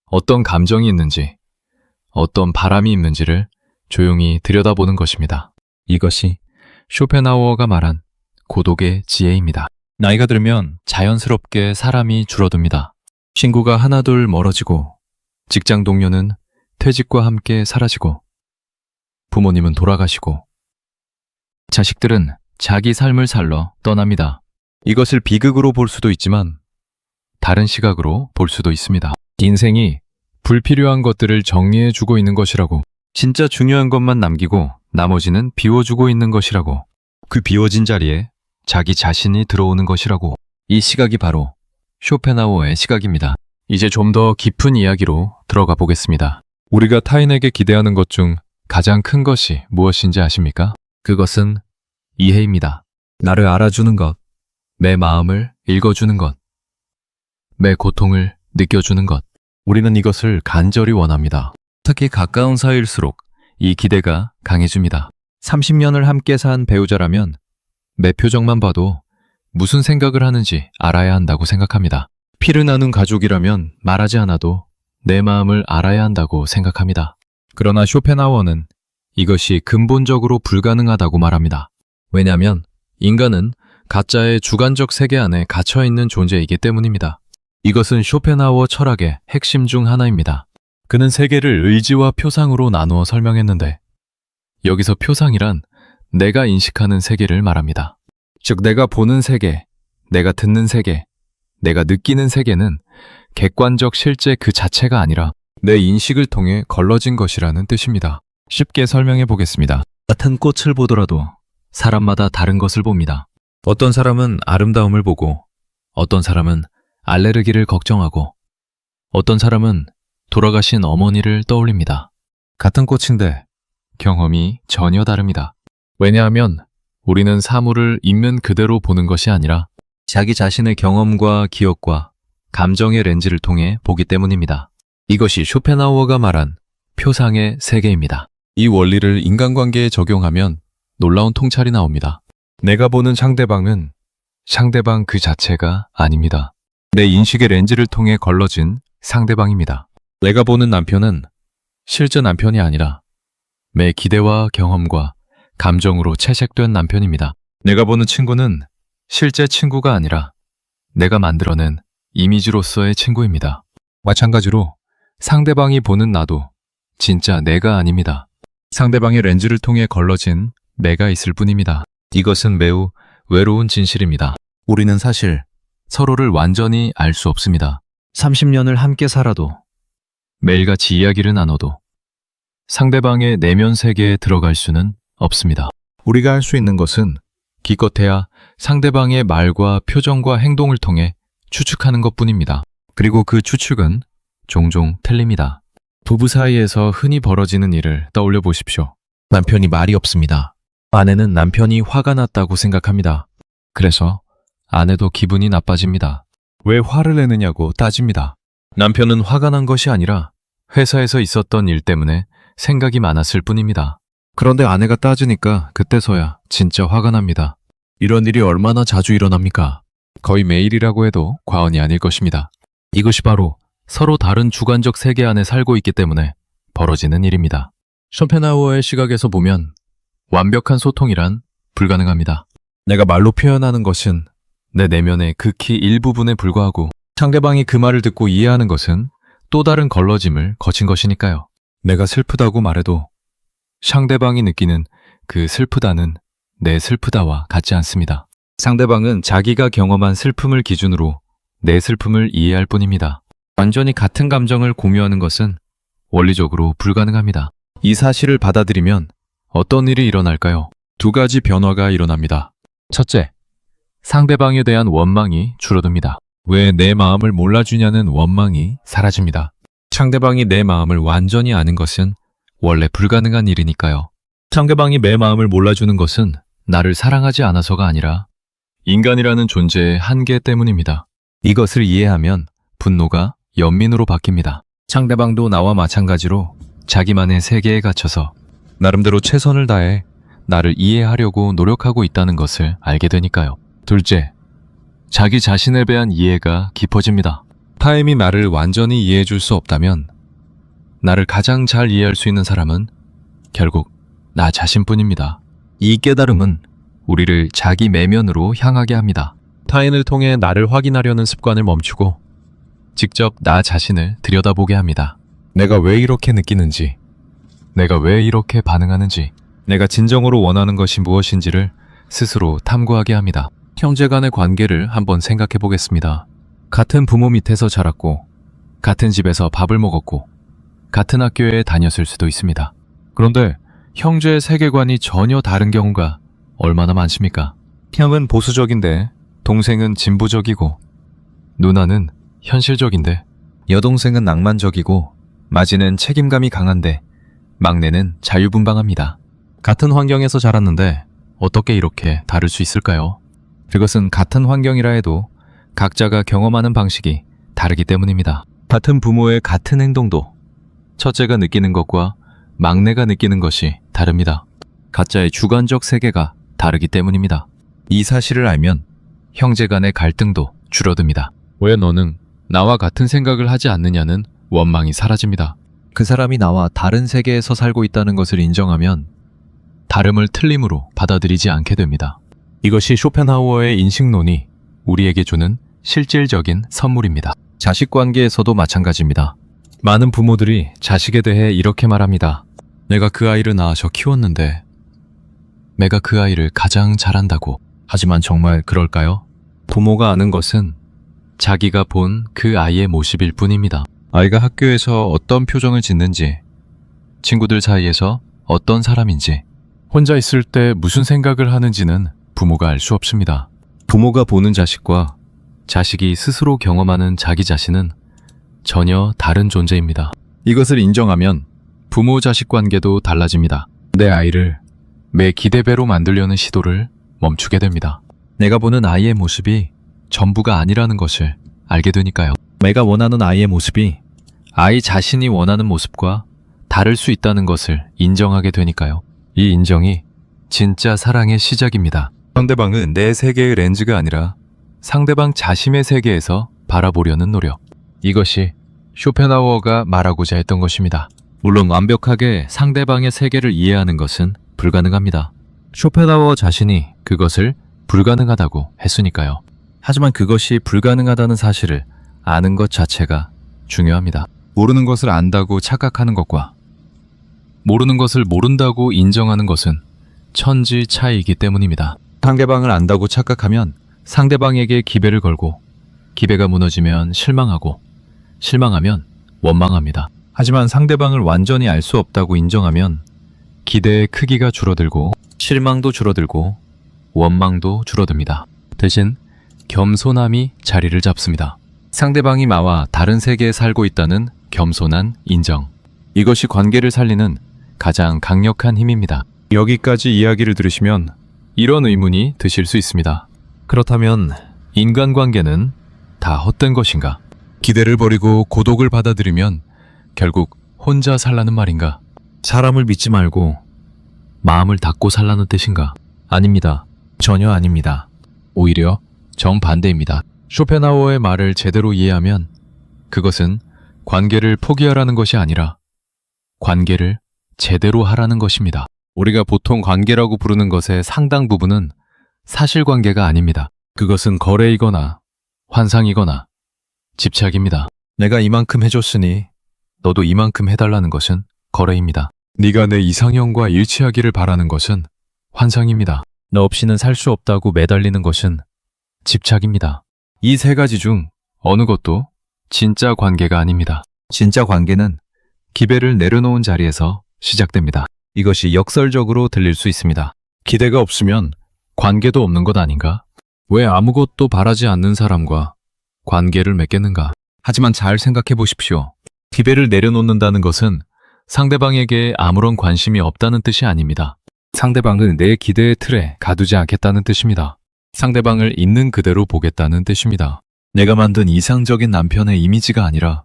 어떤 감정이 있는지, 어떤 바람이 있는지를 조용히 들여다보는 것입니다. 이것이 쇼펜하우어가 말한 고독의 지혜입니다. 나이가 들면 자연스럽게 사람이 줄어듭니다. 친구가 하나둘 멀어지고, 직장 동료는 퇴직과 함께 사라지고, 부모님은 돌아가시고, 자식들은 자기 삶을 살러 떠납니다. 이것을 비극으로 볼 수도 있지만 다른 시각으로 볼 수도 있습니다. 인생이 불필요한 것들을 정리해주고 있는 것이라고, 진짜 중요한 것만 남기고 나머지는 비워주고 있는 것이라고, 그 비워진 자리에 자기 자신이 들어오는 것이라고. 이 시각이 바로 쇼펜하우어의 시각입니다. 이제 좀 더 깊은 이야기로 들어가 보겠습니다. 우리가 타인에게 기대하는 것 중 가장 큰 것이 무엇인지 아십니까? 그것은 이해입니다. 나를 알아주는 것, 내 마음을 읽어주는 것, 내 고통을 느껴주는 것. 우리는 이것을 간절히 원합니다. 특히 가까운 사이일수록 이 기대가 강해집니다. 30년을 함께 산 배우자라면 내 표정만 봐도 무슨 생각을 하는지 알아야 한다고 생각합니다. 피를 나눈 가족이라면 말하지 않아도 내 마음을 알아야 한다고 생각합니다. 그러나 쇼펜하우어는 이것이 근본적으로 불가능하다고 말합니다. 왜냐하면 인간은 가짜의 주관적 세계 안에 갇혀있는 존재이기 때문입니다. 이것은 쇼펜하우어 철학의 핵심 중 하나입니다. 그는 세계를 의지와 표상으로 나누어 설명했는데, 여기서 표상이란 내가 인식하는 세계를 말합니다. 즉, 내가 보는 세계, 내가 듣는 세계, 내가 느끼는 세계는 객관적 실제 그 자체가 아니라 내 인식을 통해 걸러진 것이라는 뜻입니다. 쉽게 설명해 보겠습니다. 같은 꽃을 보더라도 사람마다 다른 것을 봅니다. 어떤 사람은 아름다움을 보고, 어떤 사람은 알레르기를 걱정하고, 어떤 사람은 돌아가신 어머니를 떠올립니다. 같은 꽃인데 경험이 전혀 다릅니다. 왜냐하면 우리는 사물을 있는 그대로 보는 것이 아니라 자기 자신의 경험과 기억과 감정의 렌즈를 통해 보기 때문입니다. 이것이 쇼펜하우어가 말한 표상의 세계입니다. 이 원리를 인간관계에 적용하면 놀라운 통찰이 나옵니다. 내가 보는 상대방은 상대방 그 자체가 아닙니다. 내 인식의 렌즈를 통해 걸러진 상대방입니다. 내가 보는 남편은 실제 남편이 아니라 내 기대와 경험과 감정으로 채색된 남편입니다. 내가 보는 친구는 실제 친구가 아니라 내가 만들어낸 이미지로서의 친구입니다. 마찬가지로 상대방이 보는 나도 진짜 내가 아닙니다. 상대방의 렌즈를 통해 걸러진 내가 있을 뿐입니다. 이것은 매우 외로운 진실입니다. 우리는 사실 서로를 완전히 알 수 없습니다. 30년을 함께 살아도, 매일같이 이야기를 나눠도 상대방의 내면 세계에 들어갈 수는 없습니다. 우리가 할 수 있는 것은 기껏해야 상대방의 말과 표정과 행동을 통해 추측하는 것뿐입니다. 그리고 그 추측은 종종 틀립니다. 부부 사이에서 흔히 벌어지는 일을 떠올려 보십시오. 남편이 말이 없습니다. 아내는 남편이 화가 났다고 생각합니다. 그래서 아내도 기분이 나빠집니다. 왜 화를 내느냐고 따집니다. 남편은 화가 난 것이 아니라 회사에서 있었던 일 때문에 생각이 많았을 뿐입니다. 그런데 아내가 따지니까 그때서야 진짜 화가 납니다. 이런 일이 얼마나 자주 일어납니까? 거의 매일이라고 해도 과언이 아닐 것입니다. 이것이 바로 서로 다른 주관적 세계 안에 살고 있기 때문에 벌어지는 일입니다. 쇼펜하우어의 시각에서 보면 완벽한 소통이란 불가능합니다. 내가 말로 표현하는 것은 내 내면의 극히 일부분에 불과하고, 상대방이 그 말을 듣고 이해하는 것은 또 다른 걸러짐을 거친 것이니까요. 내가 슬프다고 말해도 상대방이 느끼는 그 슬프다는 내 슬프다와 같지 않습니다. 상대방은 자기가 경험한 슬픔을 기준으로 내 슬픔을 이해할 뿐입니다. 완전히 같은 감정을 공유하는 것은 원리적으로 불가능합니다. 이 사실을 받아들이면 어떤 일이 일어날까요? 두 가지 변화가 일어납니다. 첫째, 상대방에 대한 원망이 줄어듭니다. 왜 내 마음을 몰라주냐는 원망이 사라집니다. 상대방이 내 마음을 완전히 아는 것은 원래 불가능한 일이니까요. 상대방이 내 마음을 몰라주는 것은 나를 사랑하지 않아서가 아니라 인간이라는 존재의 한계 때문입니다. 이것을 이해하면 분노가 연민으로 바뀝니다. 상대방도 나와 마찬가지로 자기만의 세계에 갇혀서 나름대로 최선을 다해 나를 이해하려고 노력하고 있다는 것을 알게 되니까요. 둘째, 자기 자신에 대한 이해가 깊어집니다. 타임이 나를 완전히 이해해 줄 수 없다면 나를 가장 잘 이해할 수 있는 사람은 결국 나 자신뿐입니다. 이 깨달음은 우리를 자기 내면으로 향하게 합니다. 타인을 통해 나를 확인하려는 습관을 멈추고 직접 나 자신을 들여다보게 합니다. 내가 왜 이렇게 느끼는지, 내가 왜 이렇게 반응하는지, 내가 진정으로 원하는 것이 무엇인지를 스스로 탐구하게 합니다. 형제 간의 관계를 한번 생각해 보겠습니다. 같은 부모 밑에서 자랐고, 같은 집에서 밥을 먹었고, 같은 학교에 다녔을 수도 있습니다. 그런데 형제의 세계관이 전혀 다른 경우가 얼마나 많습니까? 형은 보수적인데 동생은 진보적이고, 누나는 현실적인데 여동생은 낭만적이고, 마지는 책임감이 강한데 막내는 자유분방합니다. 같은 환경에서 자랐는데 어떻게 이렇게 다를 수 있을까요? 그것은 같은 환경이라 해도 각자가 경험하는 방식이 다르기 때문입니다. 같은 부모의 같은 행동도 첫째가 느끼는 것과 막내가 느끼는 것이 다릅니다. 각자의 주관적 세계가 다르기 때문입니다. 이 사실을 알면 형제 간의 갈등도 줄어듭니다. 왜 너는 나와 같은 생각을 하지 않느냐는 원망이 사라집니다. 그 사람이 나와 다른 세계에서 살고 있다는 것을 인정하면 다름을 틀림으로 받아들이지 않게 됩니다. 이것이 쇼펜하우어의 인식론이 우리에게 주는 실질적인 선물입니다. 자식 관계에서도 마찬가지입니다. 많은 부모들이 자식에 대해 이렇게 말합니다. 내가 그 아이를 낳아서 키웠는데 내가 그 아이를 가장 잘한다고. 하지만 정말 그럴까요? 부모가 아는 것은 자기가 본 그 아이의 모습일 뿐입니다. 아이가 학교에서 어떤 표정을 짓는지, 친구들 사이에서 어떤 사람인지, 혼자 있을 때 무슨 생각을 하는지는 부모가 알 수 없습니다. 부모가 보는 자식과 자식이 스스로 경험하는 자기 자신은 전혀 다른 존재입니다. 이것을 인정하면 부모 자식 관계도 달라집니다. 내 아이를 내 기대배로 만들려는 시도를 멈추게 됩니다. 내가 보는 아이의 모습이 전부가 아니라는 것을 알게 되니까요. 내가 원하는 아이의 모습이 아이 자신이 원하는 모습과 다를 수 있다는 것을 인정하게 되니까요. 이 인정이 진짜 사랑의 시작입니다. 상대방은 내 세계의 렌즈가 아니라 상대방 자신의 세계에서 바라보려는 노력. 이것이 쇼펜하우어가 말하고자 했던 것입니다. 물론 완벽하게 상대방의 세계를 이해하는 것은 불가능합니다. 쇼펜하우어 자신이 그것을 불가능하다고 했으니까요. 하지만 그것이 불가능하다는 사실을 아는 것 자체가 중요합니다. 모르는 것을 안다고 착각하는 것과 모르는 것을 모른다고 인정하는 것은 천지 차이이기 때문입니다. 상대방을 안다고 착각하면 상대방에게 기배를 걸고, 기배가 무너지면 실망하고, 실망하면 원망합니다. 하지만 상대방을 완전히 알 수 없다고 인정하면 기대의 크기가 줄어들고, 실망도 줄어들고, 원망도 줄어듭니다. 대신 겸손함이 자리를 잡습니다. 상대방이 나와 다른 세계에 살고 있다는 겸손한 인정. 이것이 관계를 살리는 가장 강력한 힘입니다. 여기까지 이야기를 들으시면 이런 의문이 드실 수 있습니다. 그렇다면 인간관계는 다 헛된 것인가? 기대를 버리고 고독을 받아들이면 결국 혼자 살라는 말인가? 사람을 믿지 말고 마음을 닫고 살라는 뜻인가? 아닙니다. 전혀 아닙니다. 오히려 정반대입니다. 쇼펜하우어의 말을 제대로 이해하면 그것은 관계를 포기하라는 것이 아니라 관계를 제대로 하라는 것입니다. 우리가 보통 관계라고 부르는 것의 상당 부분은 사실관계가 아닙니다. 그것은 거래이거나 환상이거나 집착입니다. 내가 이만큼 해줬으니 너도 이만큼 해달라는 것은 거래입니다. 네가 내 이상형과 일치하기를 바라는 것은 환상입니다. 너 없이는 살 수 없다고 매달리는 것은 집착입니다. 이 세 가지 중 어느 것도 진짜 관계가 아닙니다. 진짜 관계는 기배를 내려놓은 자리에서 시작됩니다. 이것이 역설적으로 들릴 수 있습니다. 기대가 없으면 관계도 없는 것 아닌가? 왜 아무것도 바라지 않는 사람과 관계를 맺겠는가? 하지만 잘 생각해 보십시오. 기배를 내려놓는다는 것은 상대방에게 아무런 관심이 없다는 뜻이 아닙니다. 상대방을 내 기대의 틀에 가두지 않겠다는 뜻입니다. 상대방을 있는 그대로 보겠다는 뜻입니다. 내가 만든 이상적인 남편의 이미지가 아니라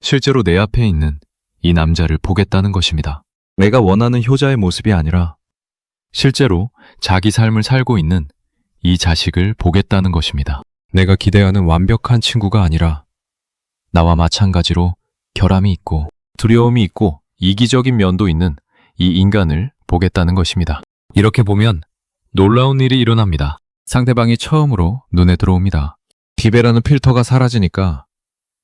실제로 내 앞에 있는 이 남자를 보겠다는 것입니다. 내가 원하는 효자의 모습이 아니라 실제로 자기 삶을 살고 있는 이 자식을 보겠다는 것입니다. 내가 기대하는 완벽한 친구가 아니라 나와 마찬가지로 결함이 있고 두려움이 있고 이기적인 면도 있는 이 인간을 보겠다는 것입니다. 이렇게 보면 놀라운 일이 일어납니다. 상대방이 처음으로 눈에 들어옵니다. 기배라는 필터가 사라지니까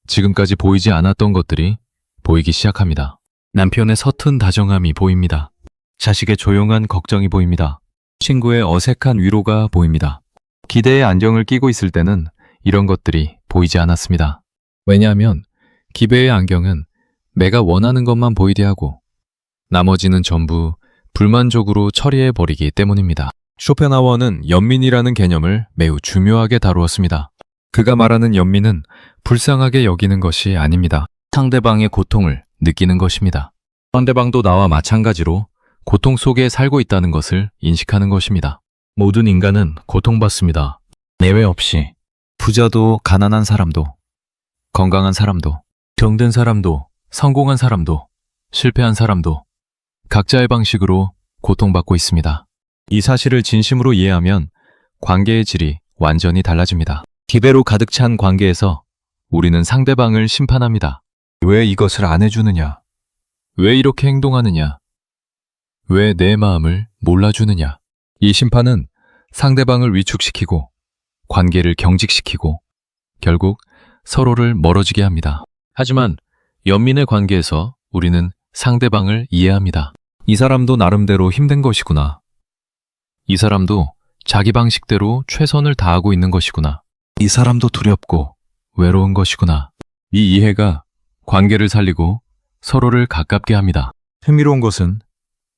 지금까지 보이지 않았던 것들이 보이기 시작합니다. 남편의 서툰 다정함이 보입니다. 자식의 조용한 걱정이 보입니다. 친구의 어색한 위로가 보입니다. 기대의 안경을 끼고 있을 때는 이런 것들이 보이지 않았습니다. 왜냐하면 기배의 안경은 내가 원하는 것만 보이게 하고 나머지는 전부 불만족으로 처리해버리기 때문입니다. 쇼펜하워는 연민이라는 개념을 매우 중요하게 다루었습니다. 그가 말하는 연민은 불쌍하게 여기는 것이 아닙니다. 상대방의 고통을 느끼는 것입니다. 상대방도 나와 마찬가지로 고통 속에 살고 있다는 것을 인식하는 것입니다. 모든 인간은 고통받습니다. 예외 없이 부자도 가난한 사람도 건강한 사람도 병든 사람도 성공한 사람도 실패한 사람도 각자의 방식으로 고통받고 있습니다. 이 사실을 진심으로 이해하면 관계의 질이 완전히 달라집니다. 기배로 가득 찬 관계에서 우리는 상대방을 심판합니다. 왜 이것을 안 해주느냐? 왜 이렇게 행동하느냐? 왜 내 마음을 몰라주느냐? 이 심판은 상대방을 위축시키고 관계를 경직시키고 결국 서로를 멀어지게 합니다. 하지만 연민의 관계에서 우리는 상대방을 이해합니다. 이 사람도 나름대로 힘든 것이구나. 이 사람도 자기 방식대로 최선을 다하고 있는 것이구나. 이 사람도 두렵고 외로운 것이구나. 이 이해가 관계를 살리고 서로를 가깝게 합니다. 흥미로운 것은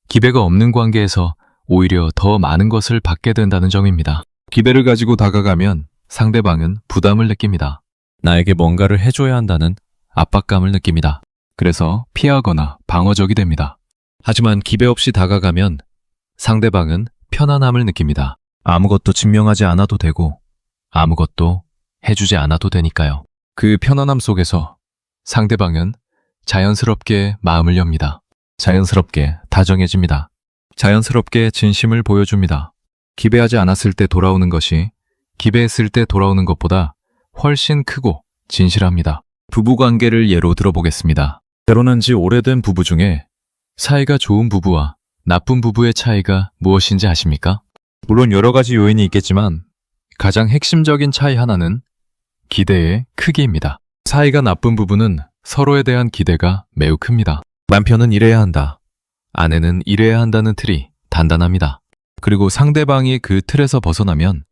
기배가 없는 관계에서 오히려 더 많은 것을 받게 된다는 점입니다. 기배를 가지고 다가가면 상대방은 부담을 느낍니다. 나에게 뭔가를 해줘야 한다는 압박감을 느낍니다. 그래서 피하거나 방어적이 됩니다. 하지만 기배 없이 다가가면 상대방은 편안함을 느낍니다. 아무것도 증명하지 않아도 되고 아무것도 해주지 않아도 되니까요. 그 편안함 속에서 상대방은 자연스럽게 마음을 엽니다. 자연스럽게 다정해집니다. 자연스럽게 진심을 보여줍니다. 기배하지 않았을 때 돌아오는 것이 기배했을 때 돌아오는 것보다 훨씬 크고 진실합니다. 부부관계를 예로 들어보겠습니다. 결혼한 지 오래된 부부 중에 사이가 좋은 부부와 나쁜 부부의 차이가 무엇인지 아십니까? 물론 여러 가지 요인이 있겠지만 가장 핵심적인 차이 하나는 기대의 크기입니다. 사이가 나쁜 부부는 서로에 대한 기대가 매우 큽니다. 남편은 이래야 한다. 아내는 이래야 한다는 틀이 단단합니다. 그리고 상대방이 그 틀에서 벗어나면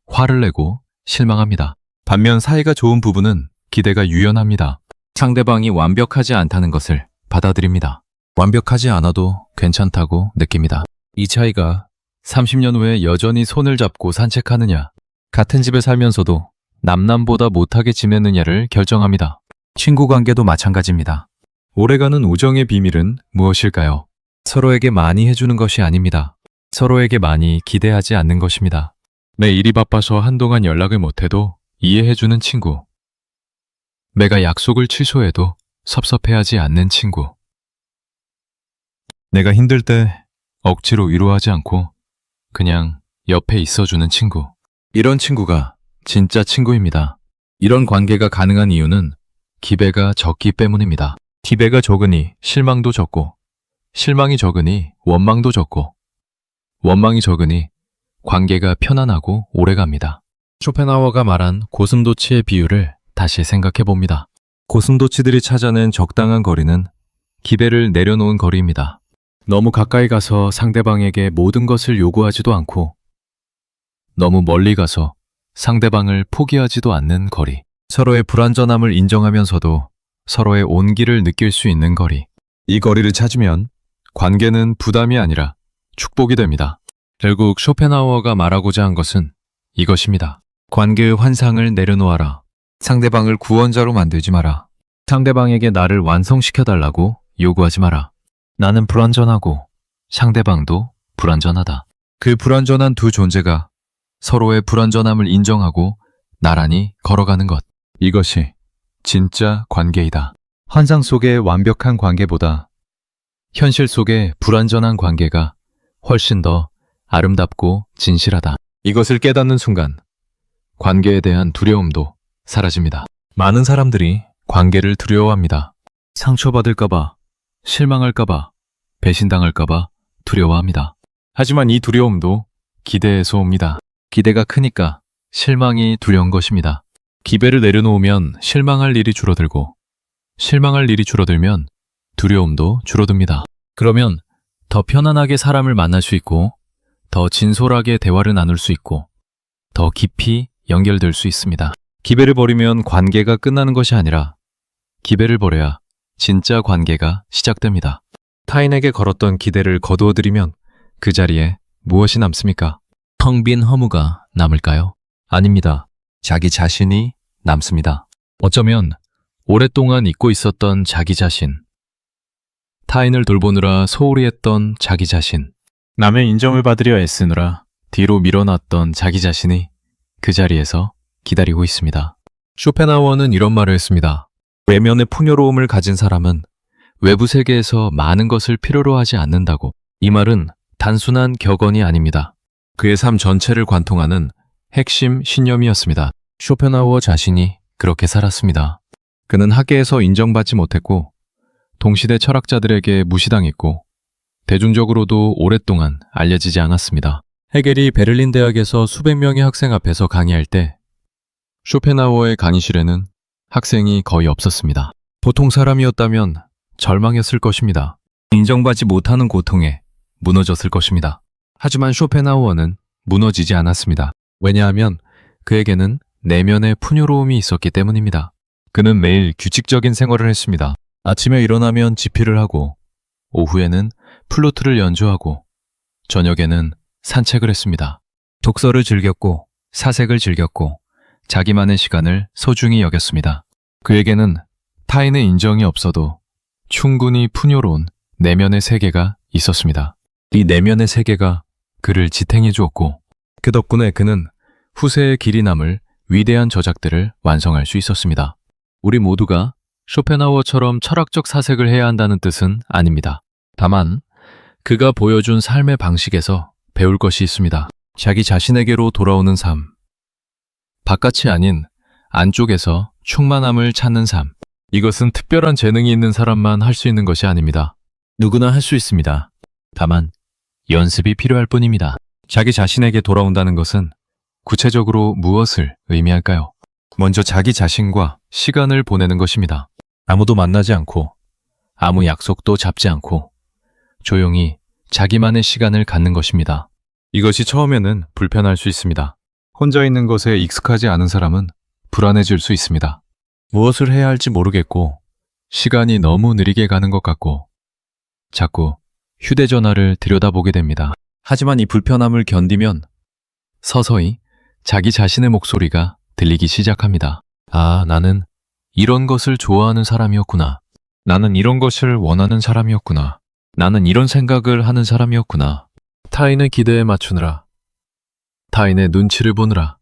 화를 내고 실망합니다. 반면 사이가 좋은 부부는 기대가 유연합니다. 상대방이 완벽하지 않다는 것을 받아들입니다. 완벽하지 않아도 괜찮다고 느낍니다. 이 차이가 30년 후에 여전히 손을 잡고 산책하느냐, 같은 집에 살면서도 남남보다 못하게 지내느냐를 결정합니다. 친구 관계도 마찬가지입니다. 오래가는 우정의 비밀은 무엇일까요? 서로에게 많이 해주는 것이 아닙니다. 서로에게 많이 기대하지 않는 것입니다. 내 일이 바빠서 한동안 연락을 못해도 이해해주는 친구. 내가 약속을 취소해도 섭섭해하지 않는 친구. 내가 힘들 때 억지로 위로하지 않고 그냥 옆에 있어주는 친구. 이런 친구가 진짜 친구입니다. 이런 관계가 가능한 이유는 기배가 적기 때문입니다. 기배가 적으니 실망도 적고, 실망이 적으니 원망도 적고, 원망이 적으니 관계가 편안하고 오래갑니다. 쇼펜하워가 말한 고슴도치의 비유를 다시 생각해 봅니다. 고슴도치들이 찾아낸 적당한 거리는 기배를 내려놓은 거리입니다. 너무 가까이 가서 상대방에게 모든 것을 요구하지도 않고 너무 멀리 가서 상대방을 포기하지도 않는 거리. 서로의 불완전함을 인정하면서도 서로의 온기를 느낄 수 있는 거리. 이 거리를 찾으면 관계는 부담이 아니라 축복이 됩니다. 결국 쇼펜하워가 말하고자 한 것은 이것입니다. 관계의 환상을 내려놓아라. 상대방을 구원자로 만들지 마라. 상대방에게 나를 완성시켜달라고 요구하지 마라. 나는 불완전하고 상대방도 불완전하다. 그 불완전한 두 존재가 서로의 불완전함을 인정하고 나란히 걸어가는 것. 이것이 진짜 관계이다. 환상 속의 완벽한 관계보다 현실 속의 불완전한 관계가 훨씬 더 아름답고 진실하다. 이것을 깨닫는 순간 관계에 대한 두려움도 사라집니다. 많은 사람들이 관계를 두려워합니다. 상처받을까봐, 실망할까봐, 배신당할까봐 두려워합니다. 하지만 이 두려움도 기대에서 옵니다. 기대가 크니까 실망이 두려운 것입니다. 기대를 내려놓으면 실망할 일이 줄어들고, 실망할 일이 줄어들면 두려움도 줄어듭니다. 그러면 더 편안하게 사람을 만날 수 있고, 더 진솔하게 대화를 나눌 수 있고, 더 깊이 연결될 수 있습니다. 기대를 버리면 관계가 끝나는 것이 아니라 기대를 버려야 진짜 관계가 시작됩니다. 타인에게 걸었던 기대를 거두어들이면 그 자리에 무엇이 남습니까? 텅 빈 허무가 남을까요? 아닙니다. 자기 자신이 남습니다. 어쩌면 오랫동안 잊고 있었던 자기 자신, 타인을 돌보느라 소홀히 했던 자기 자신, 남의 인정을 받으려 애쓰느라 뒤로 밀어놨던 자기 자신이 그 자리에서 기다리고 있습니다. 쇼펜하우어는 이런 말을 했습니다. 외면의 풍요로움을 가진 사람은 외부 세계에서 많은 것을 필요로 하지 않는다고. 이 말은 단순한 격언이 아닙니다. 그의 삶 전체를 관통하는 핵심 신념이었습니다. 쇼펜하우어 자신이 그렇게 살았습니다. 그는 학계에서 인정받지 못했고 동시대 철학자들에게 무시당했고 대중적으로도 오랫동안 알려지지 않았습니다. 헤겔이 베를린 대학에서 수백 명의 학생 앞에서 강의할 때 쇼펜하우어의 강의실에는 학생이 거의 없었습니다. 보통 사람이었다면 절망했을 것입니다. 인정받지 못하는 고통에 무너졌을 것입니다. 하지만 쇼펜하우어는 무너지지 않았습니다. 왜냐하면 그에게는 내면의 풍요로움이 있었기 때문입니다. 그는 매일 규칙적인 생활을 했습니다. 아침에 일어나면 집필을 하고 오후에는 플루트를 연주하고 저녁에는 산책을 했습니다. 독서를 즐겼고 사색을 즐겼고 자기만의 시간을 소중히 여겼습니다. 그에게는 타인의 인정이 없어도 충분히 풍요로운 내면의 세계가 있었습니다. 이 내면의 세계가 그를 지탱해 주었고 그 덕분에 그는 후세의 길이 남을 위대한 저작들을 완성할 수 있었습니다. 우리 모두가 쇼펜하우어처럼 철학적 사색을 해야 한다는 뜻은 아닙니다. 다만 그가 보여준 삶의 방식에서 배울 것이 있습니다. 자기 자신에게로 돌아오는 삶, 바깥이 아닌 안쪽에서 충만함을 찾는 삶. 이것은 특별한 재능이 있는 사람만 할 수 있는 것이 아닙니다. 누구나 할 수 있습니다. 다만 연습이 필요할 뿐입니다. 자기 자신에게 돌아온다는 것은 구체적으로 무엇을 의미할까요? 먼저 자기 자신과 시간을 보내는 것입니다. 아무도 만나지 않고 아무 약속도 잡지 않고 조용히 자기만의 시간을 갖는 것입니다. 이것이 처음에는 불편할 수 있습니다. 혼자 있는 것에 익숙하지 않은 사람은 불안해질 수 있습니다. 무엇을 해야 할지 모르겠고 시간이 너무 느리게 가는 것 같고 자꾸 휴대전화를 들여다보게 됩니다. 하지만 이 불편함을 견디면 서서히 자기 자신의 목소리가 들리기 시작합니다. 아, 나는 이런 것을 좋아하는 사람이었구나. 나는 이런 것을 원하는 사람이었구나. 나는 이런 생각을 하는 사람이었구나. 타인의 기대에 맞추느라, 타인의 눈치를 보느라,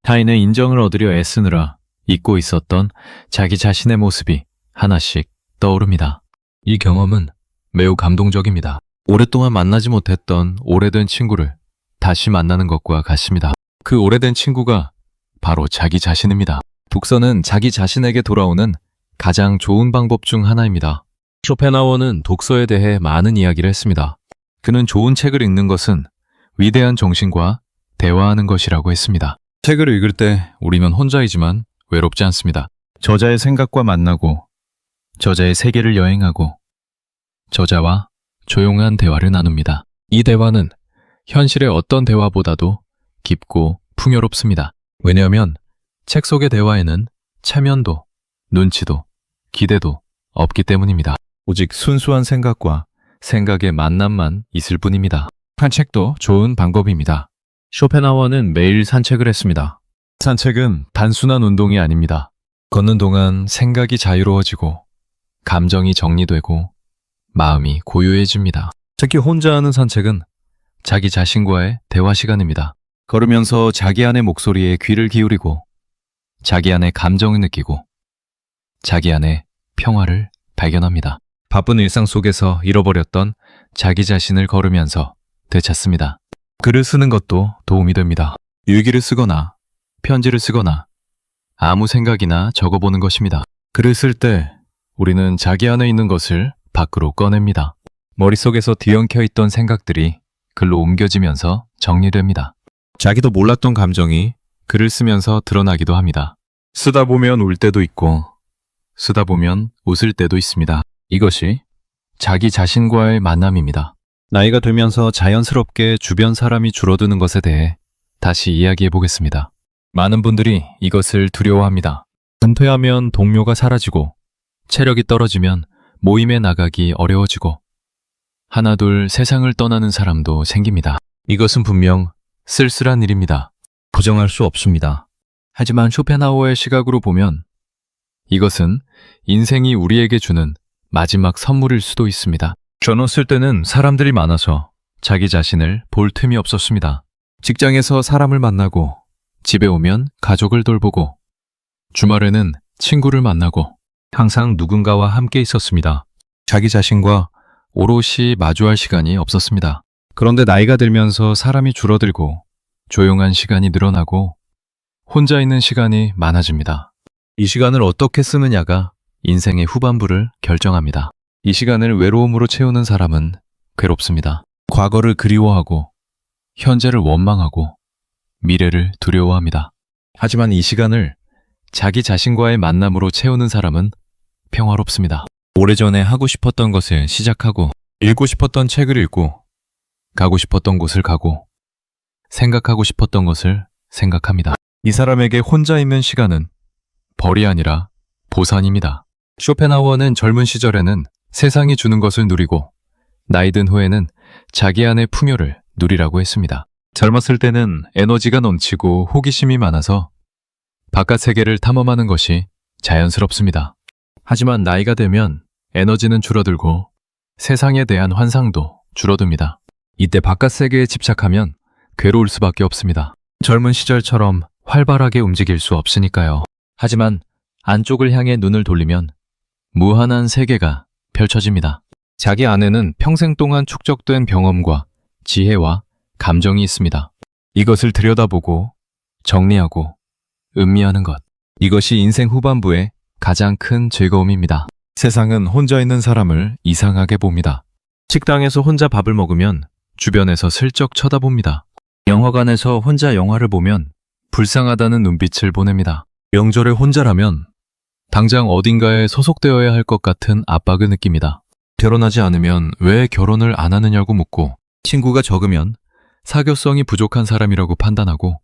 타인의 인정을 얻으려 애쓰느라 잊고 있었던 자기 자신의 모습이 하나씩 떠오릅니다. 이 경험은 매우 감동적입니다. 오랫동안 만나지 못했던 오래된 친구를 다시 만나는 것과 같습니다. 그 오래된 친구가 바로 자기 자신입니다. 독서는 자기 자신에게 돌아오는 가장 좋은 방법 중 하나입니다. 쇼펜하우어는 독서에 대해 많은 이야기를 했습니다. 그는 좋은 책을 읽는 것은 위대한 정신과 대화하는 것이라고 했습니다. 책을 읽을 때 우리는 혼자이지만 외롭지 않습니다. 저자의 생각과 만나고 저자의 세계를 여행하고 저자와 조용한 대화를 나눕니다. 이 대화는 현실의 어떤 대화보다도 깊고 풍요롭습니다. 왜냐하면 책 속의 대화에는 체면도, 눈치도, 기대도 없기 때문입니다. 오직 순수한 생각과 생각의 만남만 있을 뿐입니다. 산책도 좋은 방법입니다. 쇼펜하우어는 매일 산책을 했습니다. 산책은 단순한 운동이 아닙니다. 걷는 동안 생각이 자유로워지고 감정이 정리되고 마음이 고요해집니다. 특히 혼자 하는 산책은 자기 자신과의 대화 시간입니다. 걸으면서 자기 안의 목소리에 귀를 기울이고 자기 안의 감정을 느끼고 자기 안의 평화를 발견합니다. 바쁜 일상 속에서 잃어버렸던 자기 자신을 걸으면서 되찾습니다. 글을 쓰는 것도 도움이 됩니다. 일기를 쓰거나 편지를 쓰거나 아무 생각이나 적어보는 것입니다. 글을 쓸 때 우리는 자기 안에 있는 것을 밖으로 꺼냅니다. 머릿속에서 뒤엉켜 있던 생각들이 글로 옮겨지면서 정리됩니다. 자기도 몰랐던 감정이 글을 쓰면서 드러나기도 합니다. 쓰다 보면 울 때도 있고 쓰다 보면 웃을 때도 있습니다. 이것이 자기 자신과의 만남입니다. 나이가 들면서 자연스럽게 주변 사람이 줄어드는 것에 대해 다시 이야기해 보겠습니다. 많은 분들이 이것을 두려워합니다. 은퇴하면 동료가 사라지고 체력이 떨어지면 모임에 나가기 어려워지고 하나둘 세상을 떠나는 사람도 생깁니다. 이것은 분명 쓸쓸한 일입니다. 부정할 수 없습니다. 하지만 쇼펜하우어의 시각으로 보면 이것은 인생이 우리에게 주는 마지막 선물일 수도 있습니다. 저는 쓸 때는 사람들이 많아서 자기 자신을 볼 틈이 없었습니다. 직장에서 사람을 만나고 집에 오면 가족을 돌보고 주말에는 친구를 만나고 항상 누군가와 함께 있었습니다. 자기 자신과 오롯이 마주할 시간이 없었습니다. 그런데 나이가 들면서 사람이 줄어들고 조용한 시간이 늘어나고 혼자 있는 시간이 많아집니다. 이 시간을 어떻게 쓰느냐가 인생의 후반부를 결정합니다. 이 시간을 외로움으로 채우는 사람은 괴롭습니다. 과거를 그리워하고 현재를 원망하고 미래를 두려워합니다. 하지만 이 시간을 자기 자신과의 만남으로 채우는 사람은 평화롭습니다. 오래전에 하고 싶었던 것을 시작하고 읽고 싶었던 책을 읽고 가고 싶었던 곳을 가고 생각하고 싶었던 것을 생각합니다. 이 사람에게 혼자 있는 시간은 벌이 아니라 보산입니다. 쇼펜하우어는 젊은 시절에는 세상이 주는 것을 누리고 나이 든 후에는 자기 안의 풍요를 누리라고 했습니다. 젊었을 때는 에너지가 넘치고 호기심이 많아서 바깥 세계를 탐험하는 것이 자연스럽습니다. 하지만 나이가 되면 에너지는 줄어들고 세상에 대한 환상도 줄어듭니다. 이때 바깥 세계에 집착하면 괴로울 수밖에 없습니다. 젊은 시절처럼 활발하게 움직일 수 없으니까요. 하지만 안쪽을 향해 눈을 돌리면 무한한 세계가 펼쳐집니다. 자기 안에는 평생 동안 축적된 경험과 지혜와 감정이 있습니다. 이것을 들여다보고 정리하고 음미하는 것. 이것이 인생 후반부의 가장 큰 즐거움입니다. 세상은 혼자 있는 사람을 이상하게 봅니다. 식당에서 혼자 밥을 먹으면 주변에서 슬쩍 쳐다봅니다. 영화관에서 혼자 영화를 보면 불쌍하다는 눈빛을 보냅니다. 명절에 혼자라면 당장 어딘가에 소속되어야 할 것 같은 압박을 느낍니다. 결혼하지 않으면 왜 결혼을 안 하느냐고 묻고 친구가 적으면 사교성이 부족한 사람이라고 판단하고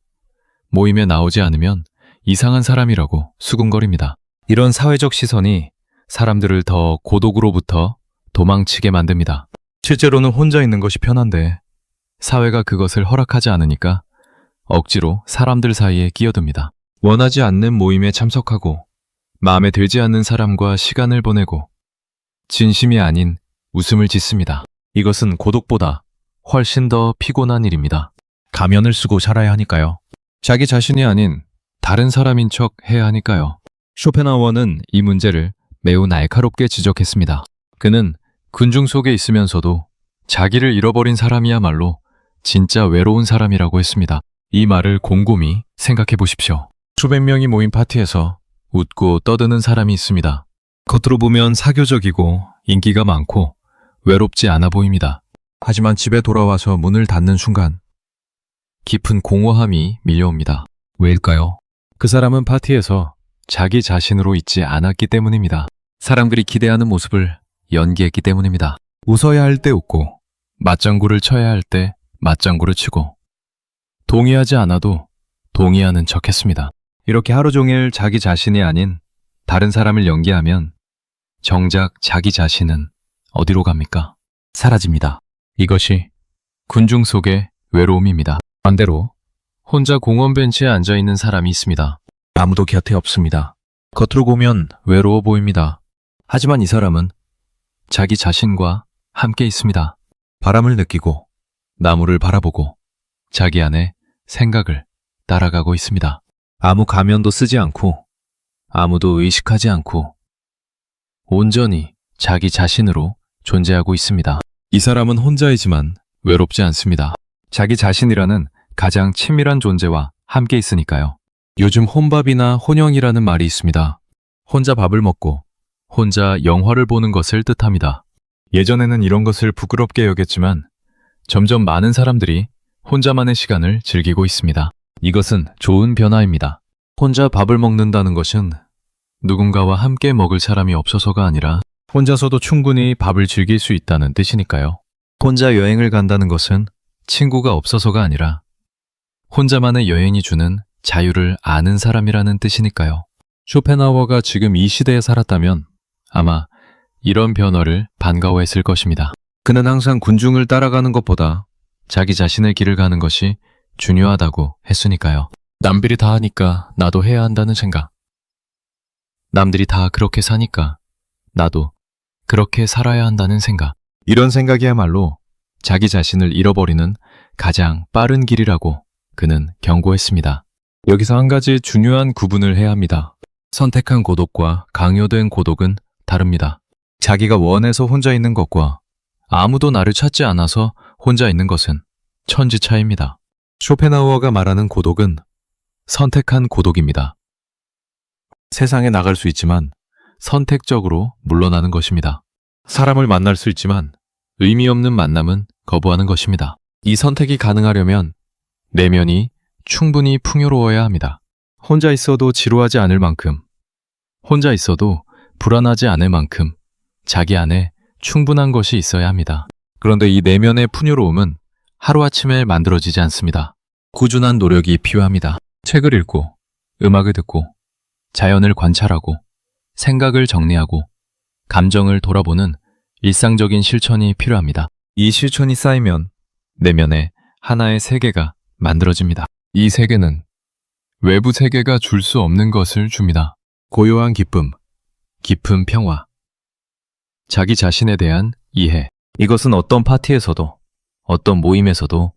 모임에 나오지 않으면 이상한 사람이라고 수군거립니다. 이런 사회적 시선이 사람들을 더 고독으로부터 도망치게 만듭니다. 실제로는 혼자 있는 것이 편한데 사회가 그것을 허락하지 않으니까 억지로 사람들 사이에 끼어듭니다. 원하지 않는 모임에 참석하고 마음에 들지 않는 사람과 시간을 보내고 진심이 아닌 웃음을 짓습니다. 이것은 고독보다 훨씬 더 피곤한 일입니다. 가면을 쓰고 살아야 하니까요. 자기 자신이 아닌 다른 사람인 척 해야 하니까요. 쇼펜하우어는 이 문제를 매우 날카롭게 지적했습니다. 그는 군중 속에 있으면서도 자기를 잃어버린 사람이야말로 진짜 외로운 사람이라고 했습니다. 이 말을 곰곰이 생각해 보십시오. 수백 명이 모인 파티에서 웃고 떠드는 사람이 있습니다. 겉으로 보면 사교적이고 인기가 많고 외롭지 않아 보입니다. 하지만 집에 돌아와서 문을 닫는 순간 깊은 공허함이 밀려옵니다. 왜일까요? 그 사람은 파티에서 자기 자신으로 있지 않았기 때문입니다. 사람들이 기대하는 모습을 연기했기 때문입니다. 웃어야 할 때 웃고 맞장구를 쳐야 할 때 맞장구를 치고 동의하지 않아도 동의하는 척 했습니다. 이렇게 하루 종일 자기 자신이 아닌 다른 사람을 연기하면 정작 자기 자신은 어디로 갑니까? 사라집니다. 이것이 군중 속의 외로움입니다. 반대로 혼자 공원 벤치에 앉아있는 사람이 있습니다. 아무도 곁에 없습니다. 겉으로 보면 외로워 보입니다. 하지만 이 사람은 자기 자신과 함께 있습니다. 바람을 느끼고 나무를 바라보고 자기 안에 생각을 따라가고 있습니다. 아무 가면도 쓰지 않고 아무도 의식하지 않고 온전히 자기 자신으로 존재하고 있습니다. 이 사람은 혼자이지만 외롭지 않습니다. 자기 자신이라는 가장 친밀한 존재와 함께 있으니까요. 요즘 혼밥이나 혼영이라는 말이 있습니다. 혼자 밥을 먹고 혼자 영화를 보는 것을 뜻합니다. 예전에는 이런 것을 부끄럽게 여겼지만 점점 많은 사람들이 혼자만의 시간을 즐기고 있습니다. 이것은 좋은 변화입니다. 혼자 밥을 먹는다는 것은 누군가와 함께 먹을 사람이 없어서가 아니라 혼자서도 충분히 밥을 즐길 수 있다는 뜻이니까요. 혼자 여행을 간다는 것은 친구가 없어서가 아니라 혼자만의 여행이 주는 자유를 아는 사람이라는 뜻이니까요. 쇼펜하우어가 지금 이 시대에 살았다면 아마 이런 변화를 반가워했을 것입니다. 그는 항상 군중을 따라가는 것보다 자기 자신의 길을 가는 것이 중요하다고 했으니까요. 남들이 다 하니까 나도 해야 한다는 생각. 남들이 다 그렇게 사니까 나도 그렇게 살아야 한다는 생각. 이런 생각이야말로 자기 자신을 잃어버리는 가장 빠른 길이라고 그는 경고했습니다. 여기서 한 가지 중요한 구분을 해야 합니다. 선택한 고독과 강요된 고독은 다릅니다. 자기가 원해서 혼자 있는 것과 아무도 나를 찾지 않아서 혼자 있는 것은 천지 차이입니다. 쇼펜하우어가 말하는 고독은 선택한 고독입니다. 세상에 나갈 수 있지만 선택적으로 물러나는 것입니다. 사람을 만날 수 있지만 의미 없는 만남은 거부하는 것입니다. 이 선택이 가능하려면 내면이 충분히 풍요로워야 합니다. 혼자 있어도 지루하지 않을 만큼, 혼자 있어도 불안하지 않을 만큼 자기 안에 충분한 것이 있어야 합니다. 그런데 이 내면의 풍요로움은 하루아침에 만들어지지 않습니다. 꾸준한 노력이 필요합니다. 책을 읽고, 음악을 듣고, 자연을 관찰하고, 생각을 정리하고, 감정을 돌아보는 일상적인 실천이 필요합니다. 이 실천이 쌓이면 내면에 하나의 세계가 만들어집니다. 이 세계는 외부 세계가 줄 수 없는 것을 줍니다. 고요한 기쁨, 깊은 평화, 자기 자신에 대한 이해. 이것은 어떤 파티에서도, 어떤 모임에서도,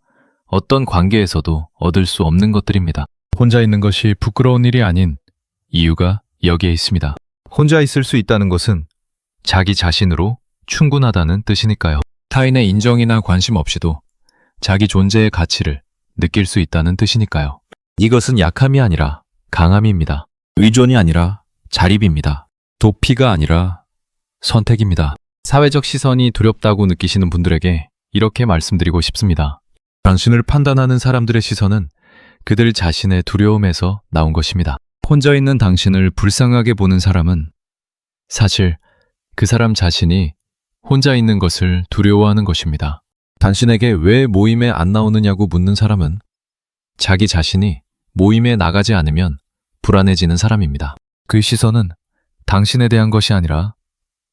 어떤 관계에서도 얻을 수 없는 것들입니다. 혼자 있는 것이 부끄러운 일이 아닌 이유가 여기에 있습니다. 혼자 있을 수 있다는 것은 자기 자신으로 충분하다는 뜻이니까요. 타인의 인정이나 관심 없이도 자기 존재의 가치를 느낄 수 있다는 뜻이니까요. 이것은 약함이 아니라 강함입니다. 의존이 아니라 자립입니다. 도피가 아니라 선택입니다. 사회적 시선이 두렵다고 느끼시는 분들에게 이렇게 말씀드리고 싶습니다. 당신을 판단하는 사람들의 시선은 그들 자신의 두려움에서 나온 것입니다. 혼자 있는 당신을 불쌍하게 보는 사람은 사실 그 사람 자신이 혼자 있는 것을 두려워하는 것입니다. 당신에게 왜 모임에 안 나오느냐고 묻는 사람은 자기 자신이 모임에 나가지 않으면 불안해지는 사람입니다. 그 시선은 당신에 대한 것이 아니라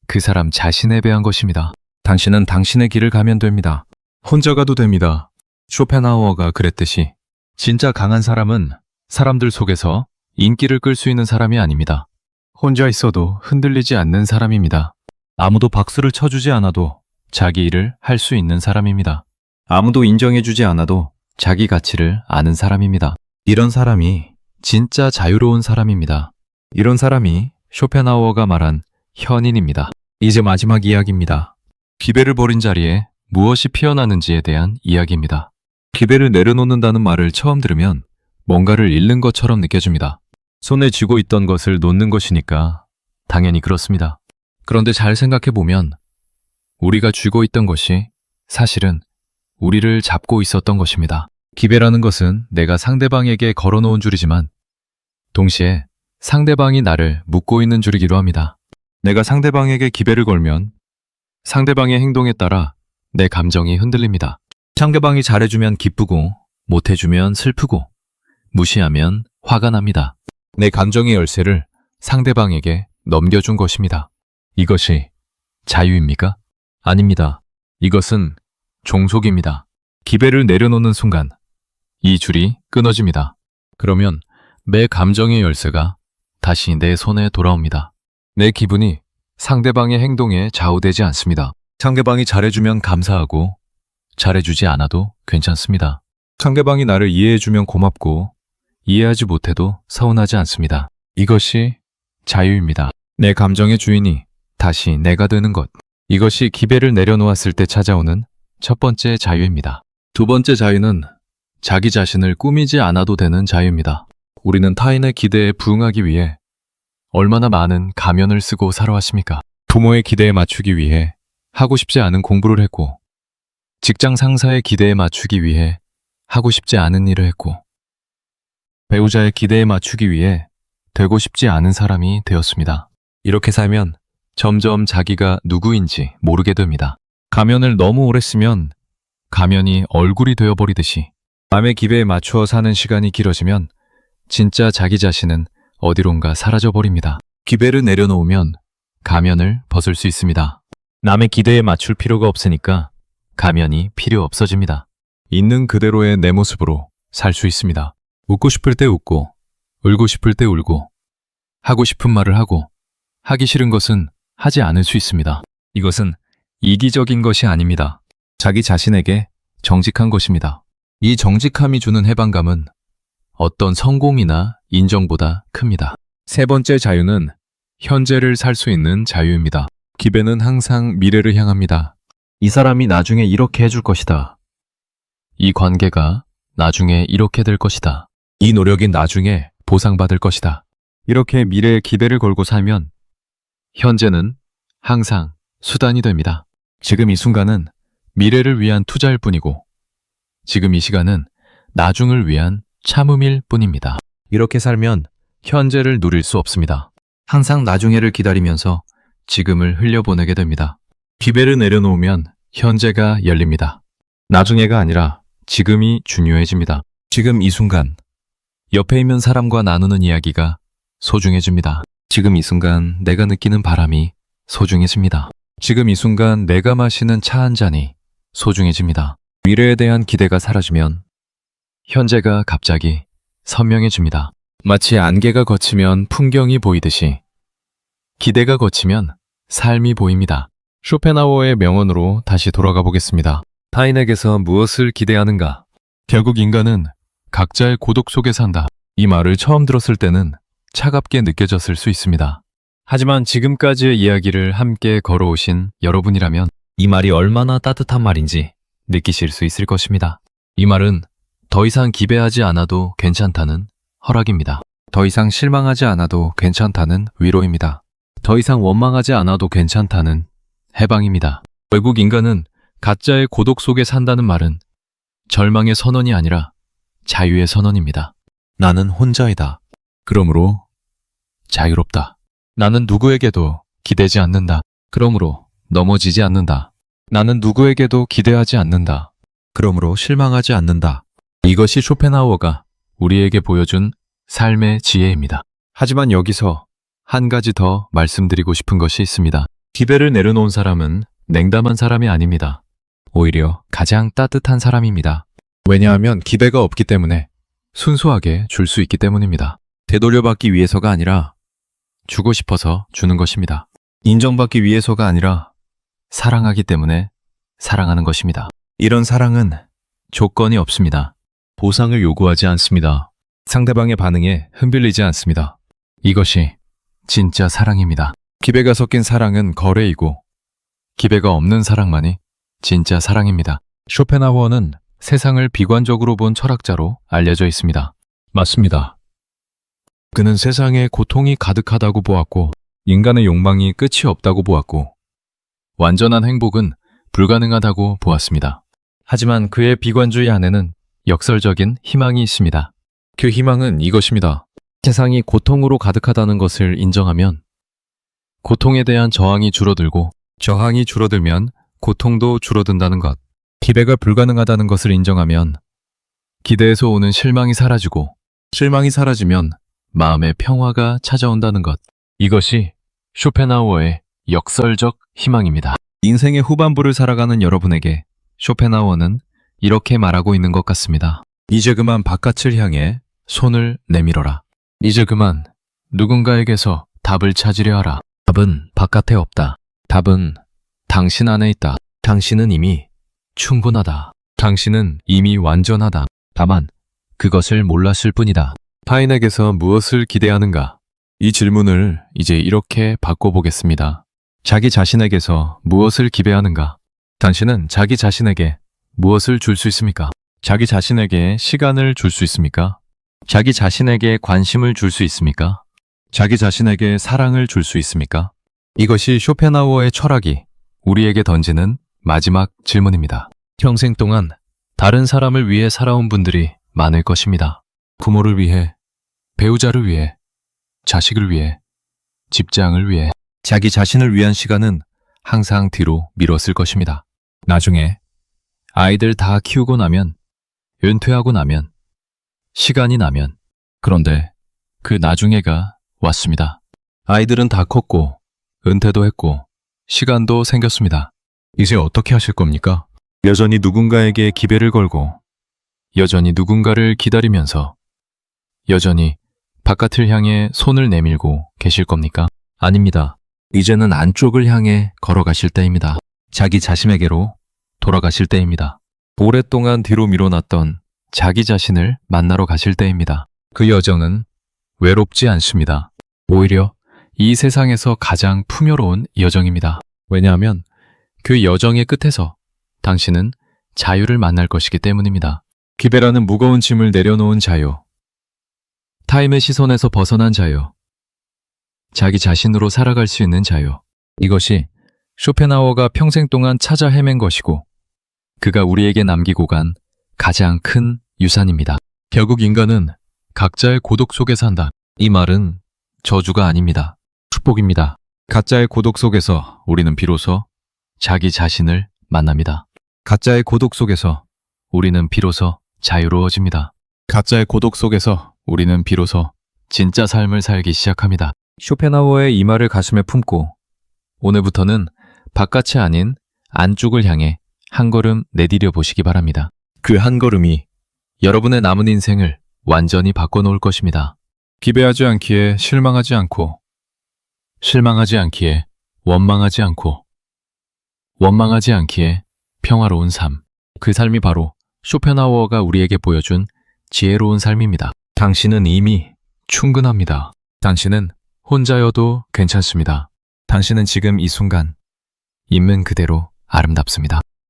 그 사람 자신에 대한 것입니다. 당신은 당신의 길을 가면 됩니다. 혼자 가도 됩니다. 쇼펜하우어가 그랬듯이 진짜 강한 사람은 사람들 속에서 인기를 끌 수 있는 사람이 아닙니다. 혼자 있어도 흔들리지 않는 사람입니다. 아무도 박수를 쳐주지 않아도 자기 일을 할 수 있는 사람입니다. 아무도 인정해주지 않아도 자기 가치를 아는 사람입니다. 이런 사람이 진짜 자유로운 사람입니다. 이런 사람이 쇼펜하우어가 말한 현인입니다. 이제 마지막 이야기입니다. 기배를 버린 자리에 무엇이 피어나는지에 대한 이야기입니다. 기배를 내려놓는다는 말을 처음 들으면 뭔가를 잃는 것처럼 느껴집니다. 손에 쥐고 있던 것을 놓는 것이니까 당연히 그렇습니다. 그런데 잘 생각해보면 우리가 쥐고 있던 것이 사실은 우리를 잡고 있었던 것입니다. 기배라는 것은 내가 상대방에게 걸어놓은 줄이지만 동시에 상대방이 나를 묶고 있는 줄이기도 합니다. 내가 상대방에게 기배를 걸면 상대방의 행동에 따라 내 감정이 흔들립니다. 상대방이 잘해주면 기쁘고 못해주면 슬프고 무시하면 화가 납니다. 내 감정의 열쇠를 상대방에게 넘겨준 것입니다. 이것이 자유입니까? 아닙니다. 이것은 종속입니다. 기배를 내려놓는 순간 이 줄이 끊어집니다. 그러면 내 감정의 열쇠가 다시 내 손에 돌아옵니다. 내 기분이 상대방의 행동에 좌우되지 않습니다. 상대방이 잘해주면 감사하고 잘해주지 않아도 괜찮습니다. 상대방이 나를 이해해주면 고맙고 이해하지 못해도 서운하지 않습니다. 이것이 자유입니다. 내 감정의 주인이 다시 내가 되는 것. 이것이 기배를 내려놓았을 때 찾아오는 첫 번째 자유입니다. 두 번째 자유는 자기 자신을 꾸미지 않아도 되는 자유입니다. 우리는 타인의 기대에 부응하기 위해 얼마나 많은 가면을 쓰고 살아왔습니까? 부모의 기대에 맞추기 위해 하고 싶지 않은 공부를 했고, 직장 상사의 기대에 맞추기 위해 하고 싶지 않은 일을 했고, 배우자의 기대에 맞추기 위해 되고 싶지 않은 사람이 되었습니다. 이렇게 살면 점점 자기가 누구인지 모르게 됩니다. 가면을 너무 오래 쓰면 가면이 얼굴이 되어버리듯이 남의 기대에 맞추어 사는 시간이 길어지면 진짜 자기 자신은 어디론가 사라져버립니다. 기배를 내려놓으면 가면을 벗을 수 있습니다. 남의 기대에 맞출 필요가 없으니까 가면이 필요 없어집니다. 있는 그대로의 내 모습으로 살 수 있습니다. 웃고 싶을 때 웃고, 울고 싶을 때 울고, 하고 싶은 말을 하고, 하기 싫은 것은 하지 않을 수 있습니다. 이것은 이기적인 것이 아닙니다. 자기 자신에게 정직한 것입니다. 이 정직함이 주는 해방감은 어떤 성공이나 인정보다 큽니다. 세 번째 자유는 현재를 살 수 있는 자유입니다. 기배는 항상 미래를 향합니다. 이 사람이 나중에 이렇게 해줄 것이다. 이 관계가 나중에 이렇게 될 것이다. 이 노력이 나중에 보상받을 것이다. 이렇게 미래의 기대를 걸고 살면 현재는 항상 수단이 됩니다. 지금 이 순간은 미래를 위한 투자일 뿐이고, 지금 이 시간은 나중을 위한 참음일 뿐입니다. 이렇게 살면 현재를 누릴 수 없습니다. 항상 나중에를 기다리면서 지금을 흘려보내게 됩니다. 기배를 내려놓으면 현재가 열립니다. 나중에가 아니라 지금이 중요해집니다. 지금 이 순간, 옆에 있는 사람과 나누는 이야기가 소중해집니다. 지금 이 순간 내가 느끼는 바람이 소중해집니다. 지금 이 순간 내가 마시는 차 한 잔이 소중해집니다. 미래에 대한 기대가 사라지면 현재가 갑자기 선명해집니다. 마치 안개가 걷히면 풍경이 보이듯이 기대가 걷히면 삶이 보입니다. 쇼펜하우어의 명언으로 다시 돌아가 보겠습니다. 타인에게서 무엇을 기대하는가? 결국 인간은 각자의 고독 속에 산다. 이 말을 처음 들었을 때는 차갑게 느껴졌을 수 있습니다. 하지만 지금까지의 이야기를 함께 걸어오신 여러분이라면 이 말이 얼마나 따뜻한 말인지 느끼실 수 있을 것입니다. 이 말은 더 이상 기배하지 않아도 괜찮다는 허락입니다. 더 이상 실망하지 않아도 괜찮다는 위로입니다. 더 이상 원망하지 않아도 괜찮다는 해방입니다. 결국 인간은 가짜의 고독 속에 산다는 말은 절망의 선언이 아니라 자유의 선언입니다. 나는 혼자이다. 그러므로 자유롭다. 나는 누구에게도 기대지 않는다. 그러므로 넘어지지 않는다. 나는 누구에게도 기대하지 않는다. 그러므로 실망하지 않는다. 이것이 쇼펜하우어가 우리에게 보여준 삶의 지혜입니다. 하지만 여기서 한 가지 더 말씀드리고 싶은 것이 있습니다. 기배를 내려놓은 사람은 냉담한 사람이 아닙니다. 오히려 가장 따뜻한 사람입니다. 왜냐하면 기대가 없기 때문에 순수하게 줄 수 있기 때문입니다. 되돌려받기 위해서가 아니라 주고 싶어서 주는 것입니다. 인정받기 위해서가 아니라 사랑하기 때문에 사랑하는 것입니다. 이런 사랑은 조건이 없습니다. 보상을 요구하지 않습니다. 상대방의 반응에 흔들리지 않습니다. 이것이 진짜 사랑입니다. 기배가 섞인 사랑은 거래이고 기배가 없는 사랑만이 진짜 사랑입니다. 쇼펜하우어는 세상을 비관적으로 본 철학자로 알려져 있습니다. 맞습니다. 그는 세상에 고통이 가득하다고 보았고 인간의 욕망이 끝이 없다고 보았고 완전한 행복은 불가능하다고 보았습니다. 하지만 그의 비관주의 안에는 역설적인 희망이 있습니다. 그 희망은 이것입니다. 세상이 고통으로 가득하다는 것을 인정하면 고통에 대한 저항이 줄어들고 저항이 줄어들면 고통도 줄어든다는 것. 기대가 불가능하다는 것을 인정하면 기대에서 오는 실망이 사라지고 실망이 사라지면 마음의 평화가 찾아온다는 것. 이것이 쇼펜하우어의 역설적 희망입니다. 인생의 후반부를 살아가는 여러분에게 쇼펜하우어는 이렇게 말하고 있는 것 같습니다. 이제 그만 바깥을 향해 손을 내밀어라. 이제 그만 누군가에게서 답을 찾으려 하라. 답은 바깥에 없다. 답은 당신 안에 있다. 당신은 이미 충분하다. 당신은 이미 완전하다. 다만 그것을 몰랐을 뿐이다. 타인에게서 무엇을 기대하는가? 이 질문을 이제 이렇게 바꿔보겠습니다. 자기 자신에게서 무엇을 기대하는가? 당신은 자기 자신에게 무엇을 줄 수 있습니까? 자기 자신에게 시간을 줄 수 있습니까? 자기 자신에게 관심을 줄 수 있습니까? 자기 자신에게 사랑을 줄 수 있습니까? 이것이 쇼펜하우어의 철학이 우리에게 던지는 마지막 질문입니다. 평생 동안 다른 사람을 위해 살아온 분들이 많을 것입니다. 부모를 위해, 배우자를 위해, 자식을 위해, 직장을 위해. 자기 자신을 위한 시간은 항상 뒤로 미뤘을 것입니다. 나중에 아이들 다 키우고 나면, 은퇴하고 나면, 시간이 나면, 그런데 그 나중에가 왔습니다. 아이들은 다 컸고, 은퇴도 했고, 시간도 생겼습니다. 이제 어떻게 하실 겁니까? 여전히 누군가에게 기배를 걸고, 여전히 누군가를 기다리면서, 여전히 바깥을 향해 손을 내밀고 계실 겁니까? 아닙니다. 이제는 안쪽을 향해 걸어가실 때입니다. 자기 자신에게로 돌아가실 때입니다. 오랫동안 뒤로 미뤄놨던 자기 자신을 만나러 가실 때입니다. 그 여정은 외롭지 않습니다. 오히려 이 세상에서 가장 풍요로운 여정입니다. 왜냐하면 그 여정의 끝에서 당신은 자유를 만날 것이기 때문입니다. 기배라는 무거운 짐을 내려놓은 자유, 타인의 시선에서 벗어난 자유, 자기 자신으로 살아갈 수 있는 자유. 이것이 쇼펜하우어가 평생 동안 찾아 헤맨 것이고 그가 우리에게 남기고 간 가장 큰 유산입니다. 결국 인간은 각자의 고독 속에 산다. 이 말은 저주가 아닙니다. 축복입니다. 가짜의 고독 속에서 우리는 비로소 자기 자신을 만납니다. 가짜의 고독 속에서 우리는 비로소 자유로워집니다. 가짜의 고독 속에서 우리는 비로소 진짜 삶을 살기 시작합니다. 쇼펜하우어의 이 말을 가슴에 품고 오늘부터는 바깥이 아닌 안쪽을 향해 한 걸음 내디뎌 보시기 바랍니다. 그 한 걸음이 여러분의 남은 인생을 완전히 바꿔놓을 것입니다. 기배하지 않기에 실망하지 않고, 실망하지 않기에 원망하지 않고, 원망하지 않기에 평화로운 삶. 그 삶이 바로 쇼펜하우어가 우리에게 보여준 지혜로운 삶입니다. 당신은 이미 충분합니다. 당신은 혼자여도 괜찮습니다. 당신은 지금 이 순간 있는 그대로 아름답습니다.